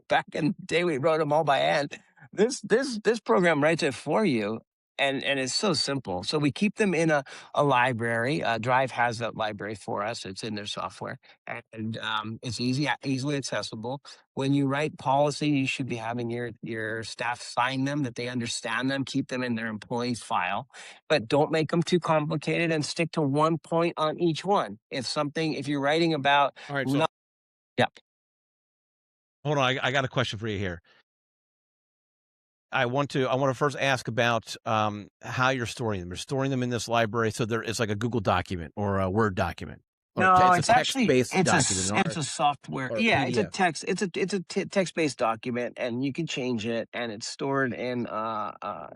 Back in the day we wrote them all by hand. This program writes it for you. And it's so simple. So we keep them in a library. Drive has that library for us. It's in their software, and it's easily accessible. When you write policy, you should be having your staff sign them, that they understand them. Keep them in their employees file, but don't make them too complicated and stick to one point on each one. If you're writing about, All right, so no, yeah, hold on, I got a question for you here. I want to first ask about how you're storing them. You're storing them in this library, so there it's like a Google document or a Word document, or no, it's a it's actually text-based document, it's a software. or a Yeah, PDF. it's a text based document, and you can change it, and it's stored in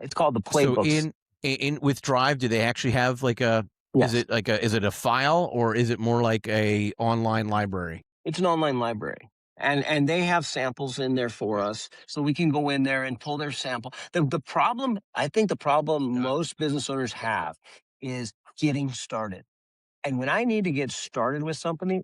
it's called the So playbooks. in with Drive, do they actually have like a Yes. is it a file or is it more like a online library? It's an online library. And they have samples in there for us, so we can go in there and pull their sample. The problem Got most business owners have is getting started. And when I need to get started with something,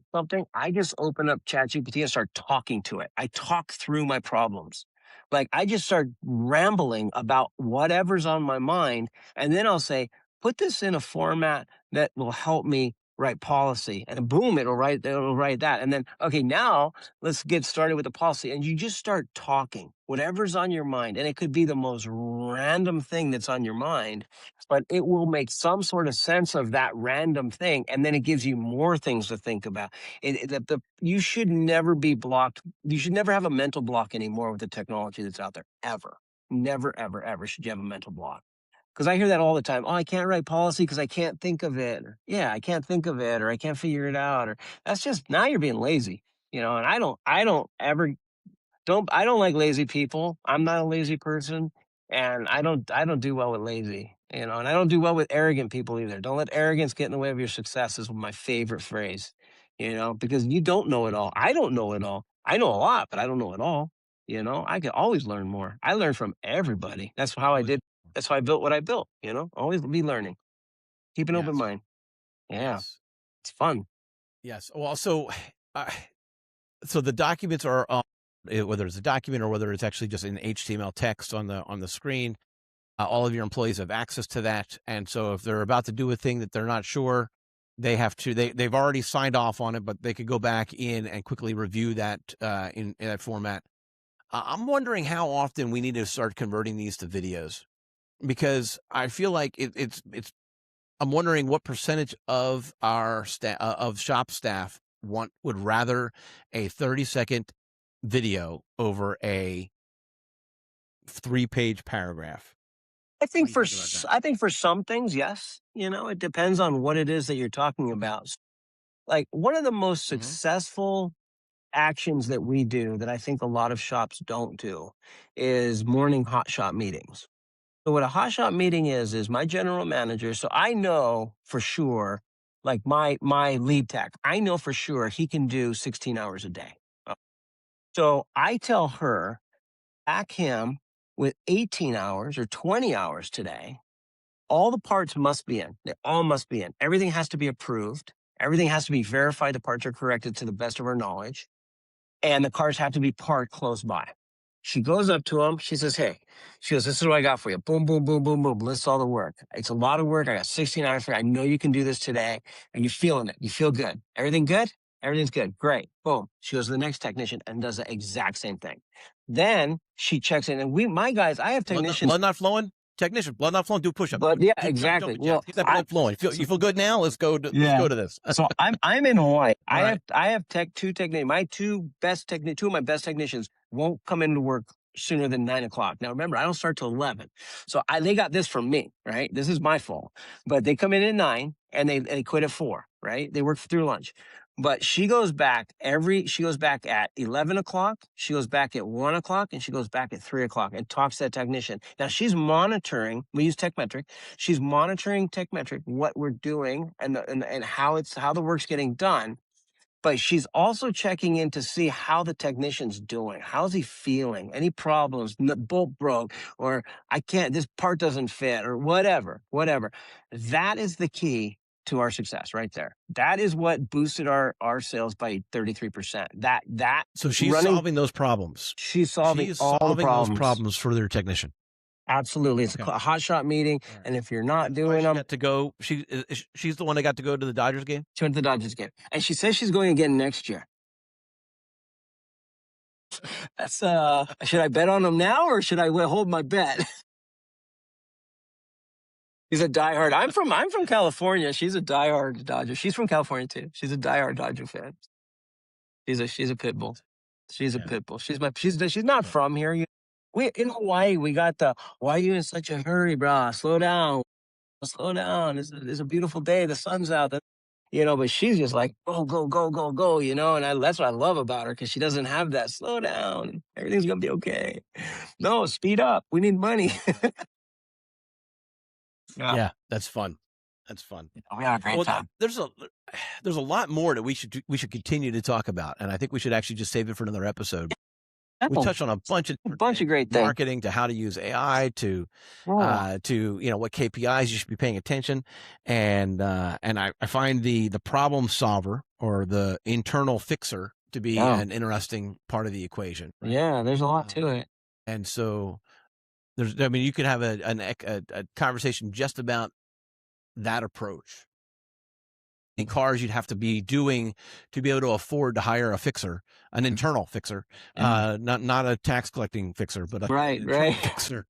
I just open up ChatGPT and start talking to it. I talk through my problems. Like I just start rambling about whatever's on my mind. And then I'll say, put this in a format that will help me write policy. And boom, it'll write that. And then, okay, now let's get started with the policy. And you just start talking, whatever's on your mind. And it could be the most random thing that's on your mind, but it will make some sort of sense of that random thing, and then it gives you more things to think about. You should never be blocked. You should never have a mental block anymore with the technology that's out there, ever. Never, ever, ever should you have a mental block. Because I hear that all the time. Oh, I can't write policy because I can't think of it. Or, yeah, I can't think of it, or I can't figure it out. Or that's just now you're being lazy. And I don't like lazy people. I'm not a lazy person, and I don't do well with lazy, and I don't do well with arrogant people either. Don't let arrogance get in the way of your success is my favorite phrase, because you don't know it all. I don't know it all. I know a lot, but I don't know it all. I can always learn more. I learn from everybody. Always. That's how I built what I built, always be learning. Keep an open Yes. mind. Yeah. Yes. It's fun. Yes. Well, so uh, so the documents are whether it's a document or whether it's actually just an HTML text on the screen. All of your employees have access to that, and so if they're about to do a thing that they're not sure, they've already signed off on it, but they could go back in and quickly review that in that format. I'm wondering how often we need to start converting these to videos because I feel like it's. I'm wondering what percentage of our of shop staff would rather a 30-second video over a 3-page paragraph. What do you think about that? I think for some things, yes. It depends on what it is that you're talking about. Like one of the most Mhm. successful actions that we do that I think a lot of shops don't do is morning hot shop meetings. So what a hot shop meeting is my general manager. So I know for sure, like my lead tech, I know for sure he can do 16 hours a day. So I tell her, back him with 18 hours or 20 hours today. All the parts must be in. They all must be in. Everything has to be approved. Everything has to be verified. The parts are corrected to the best of our knowledge. And the cars have to be parked close by. She goes up to him. She says, hey, she goes, this is what I got for you. Boom, boom, boom, boom, boom. Lists all the work. It's a lot of work. I got 16 hours for you. I know you can do this today. And you're feeling it. You feel good. Everything good? Everything's good. Great. Boom. She goes to the next technician and does the exact same thing. Then she checks in. And my guys, I have technicians. Blood not flowing? Technician, blood not flowing. Do push up. But yeah, exactly. Well, get that blood flowing. You feel good now? Let's go. Let's go to this. So I'm in Hawaii. Right. I have two technicians. My two of my best technicians won't come into work sooner than 9 o'clock. Now remember, I don't start till 11. So they got this from me, right? This is my fault. But they come in at 9 and they quit at 4, right? They work through lunch. But she goes back at 11 o'clock, she goes back at 1 o'clock, and she goes back at 3 o'clock and talks to that technician. Now she's monitoring, we use TechMetric, she's monitoring TechMetric, what we're doing and how the work's getting done. But she's also checking in to see how the technician's doing. How's he feeling? Any problems? Bolt broke, or this part doesn't fit, or whatever. That is the key to our success right there. That is what boosted our sales by 33%. So she's solving those problemes. She's solving all the problems. Those problems for their technician. Absolutely. It's a hot shot meeting. Right. And if you're not doing them, got to go. She's the one that got to go to the Dodgers game. She went to the Dodgers game. And she says she's going again next year. That's should I bet on them now or should I hold my bet? He's a diehard. I'm from California. She's a diehard Dodger. She's from California too. She's a diehard Dodger fan. She's a pit bull. She's a pit bull. She's not from here. In Hawaii, we got why are you in such a hurry, brah? Slow down. It's a beautiful day. The sun's out. But she's just like, go, go, go, go, go, and that's what I love about her because she doesn't have that slow down. Everything's going to be okay. No, speed up. We need money. Yeah, that's fun. That's fun. We had a great time. There's a lot more that we should continue to talk about, and I think we should actually just save it for another episode. We touched on a bunch of great things. Marketing to how to use AI to what KPIs you should be paying attention, and I find the problem solver or the internal fixer to be an interesting part of the equation. Right? Yeah, there's a lot to it, and so you could have a conversation just about that approach. In cars, you'd have to be doing to be able to afford to hire a fixer, an internal fixer, not a tax collecting fixer, but a fixer.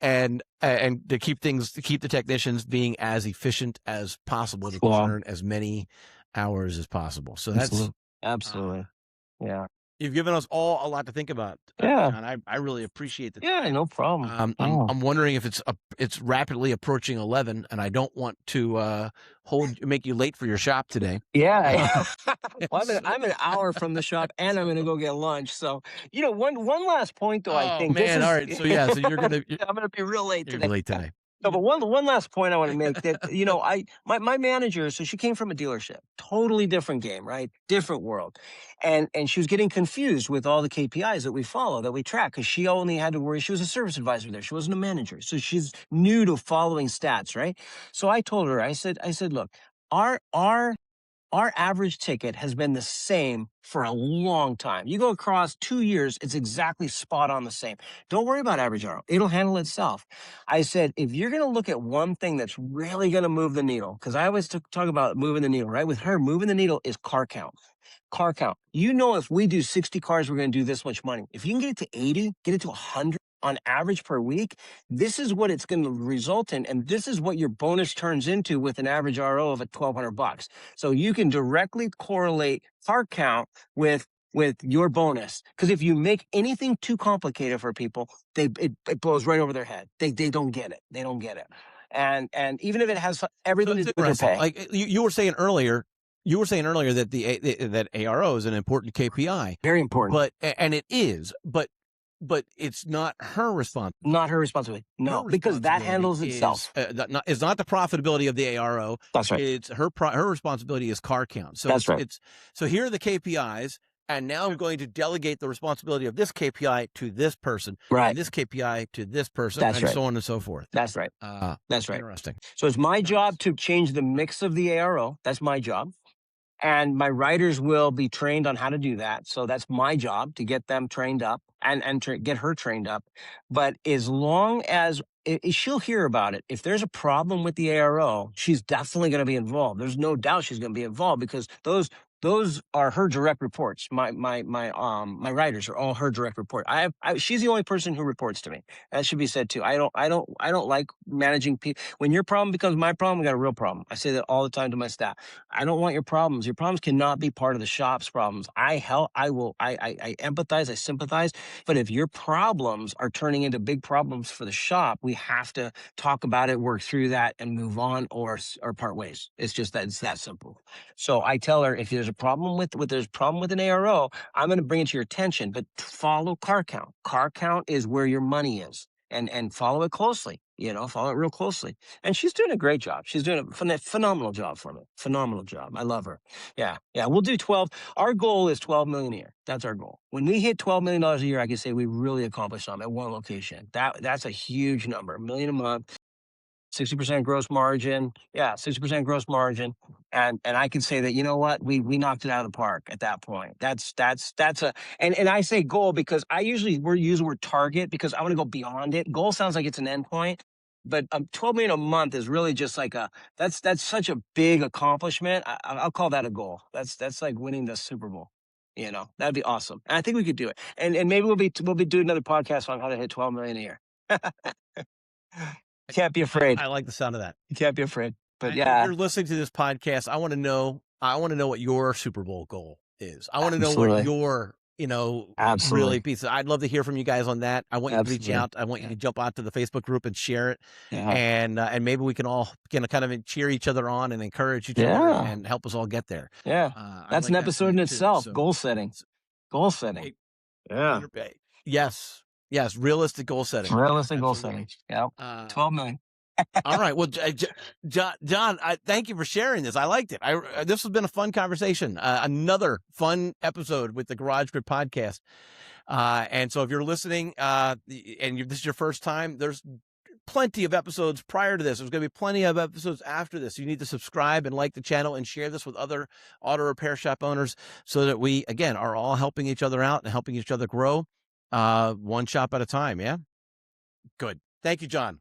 And to keep the technicians being as efficient as possible to earn as many hours as possible. So that's absolutely. You've given us all a lot to think about. And I really appreciate that. Yeah, no problem. I'm wondering if it's rapidly approaching 11, and I don't want to make you late for your shop today. Yeah. Well, I'm an hour from the shop, and I'm going to go get lunch. So, one last point though. I think. Man, all right. So so you're gonna. I'm going to be real late today. Late today. No, but one last point I want to make that, my manager, so she came from a dealership, totally different game, right? Different world. And she was getting confused with all the KPIs that we follow, that we track, because she only had to worry. She was a service advisor there. She wasn't a manager. So she's new to following stats, right? So I told her, I said, look, our average ticket has been the same for a long time. You go across 2 years, it's exactly spot on the same. Don't worry about average RO. It'll handle itself. I said, if you're going to look at one thing that's really going to move the needle, because I always talk about moving the needle, right? With her, moving the needle is car count. Car count. If we do 60 cars, we're going to do this much money. If you can get it to 80, get it to 100 on average per week, this is what it's going to result in. And this is what your bonus turns into with an average RO of $1,200. So you can directly correlate car count with your bonus. Because if you make anything too complicated for people, it blows right over their head. They don't get it. They don't get it. And even if it has everything to do with their pay. Like you were saying earlier, that that ARO is an important KPI. Very important. And it is, but but it's not her responsibility. Not her responsibility. Her No, because that responsibility handles itself. is not the profitability of the ARO. That's right. It's her responsibility is car count. So That's right. so here are the KPIs, and now I'm going to delegate the responsibility of this KPI to this person, Right. and this KPI to this person, That's and right. so on and so forth. That's right. That's right. Interesting. So it's my Nice. job to change the mix of the ARO. That's my job. And my writers will be trained on how to do that. So that's my job to get them trained up and get her trained up. But as long as she'll hear about it, if there's a problem with the ARO, she's definitely going to be involved. There's no doubt she's going to be involved because those are her direct reports. My writers are all her direct report. She's the only person who reports to me. That should be said too. I don't like managing people. When your problem becomes my problem, we got a real problem. I say that all the time to my staff. I don't want your problems. Your problems cannot be part of the shop's problems. I empathize, I sympathize. But if your problems are turning into big problems for the shop, we have to talk about it, work through that, and move on or part ways. It's just that it's that simple. So I tell her if there's a problem with an ARO, I'm going to bring it to your attention, but follow car count. Car count is where your money is. And follow it closely, follow it real closely. And she's doing a great job. She's doing a phenomenal job for me. Phenomenal job. I love her. Yeah. Yeah. We'll do 12. Our goal is 12 million a year. That's our goal. When we hit $12 million a year, I can say we really accomplished something at one location. That's a huge number, $1 million a month. 60% gross margin. Yeah, 60% gross margin. And I can say that, you know what, we knocked it out of the park at that point. That's and I say goal because we use the word target because I want to go beyond it. Goal sounds like it's an endpoint, but 12 million a month is really just like that's such a big accomplishment. I'll call that a goal. That's like winning the Super Bowl. That'd be awesome. And I think we could do it. And maybe we'll be doing another podcast on how to hit 12 million a year. Can't be afraid. I like the sound of that. You can't be afraid. But And if yeah, you're listening to this podcast, I want to know what your Super Bowl goal is. I want to know what absolutely, your, really absolutely, piece. I'd love to hear from you guys on that. I want you to reach absolutely. out. I want you to jump out to the Facebook group and share it. Yeah, And maybe we can all kind of cheer each other on and encourage each other yeah, and help us all get there. yeah. I That's like an that episode in plan too. itself. So Goal setting. Goal setting. Yeah. yes, realistic goal setting. Realistic goal Absolutely. setting. Yeah. 12 million. All right. Well, John, I thank you for sharing this. I liked it. This has been a fun conversation. Another fun episode with the Garage Grid podcast. And so if you're listening, this is your first time, there's plenty of episodes prior to this. There's going to be plenty of episodes after this. You need to subscribe and like the channel and share this with other auto repair shop owners so that we, again, are all helping each other out and helping each other grow, one shop at a time. Yeah. Good. Thank you, John.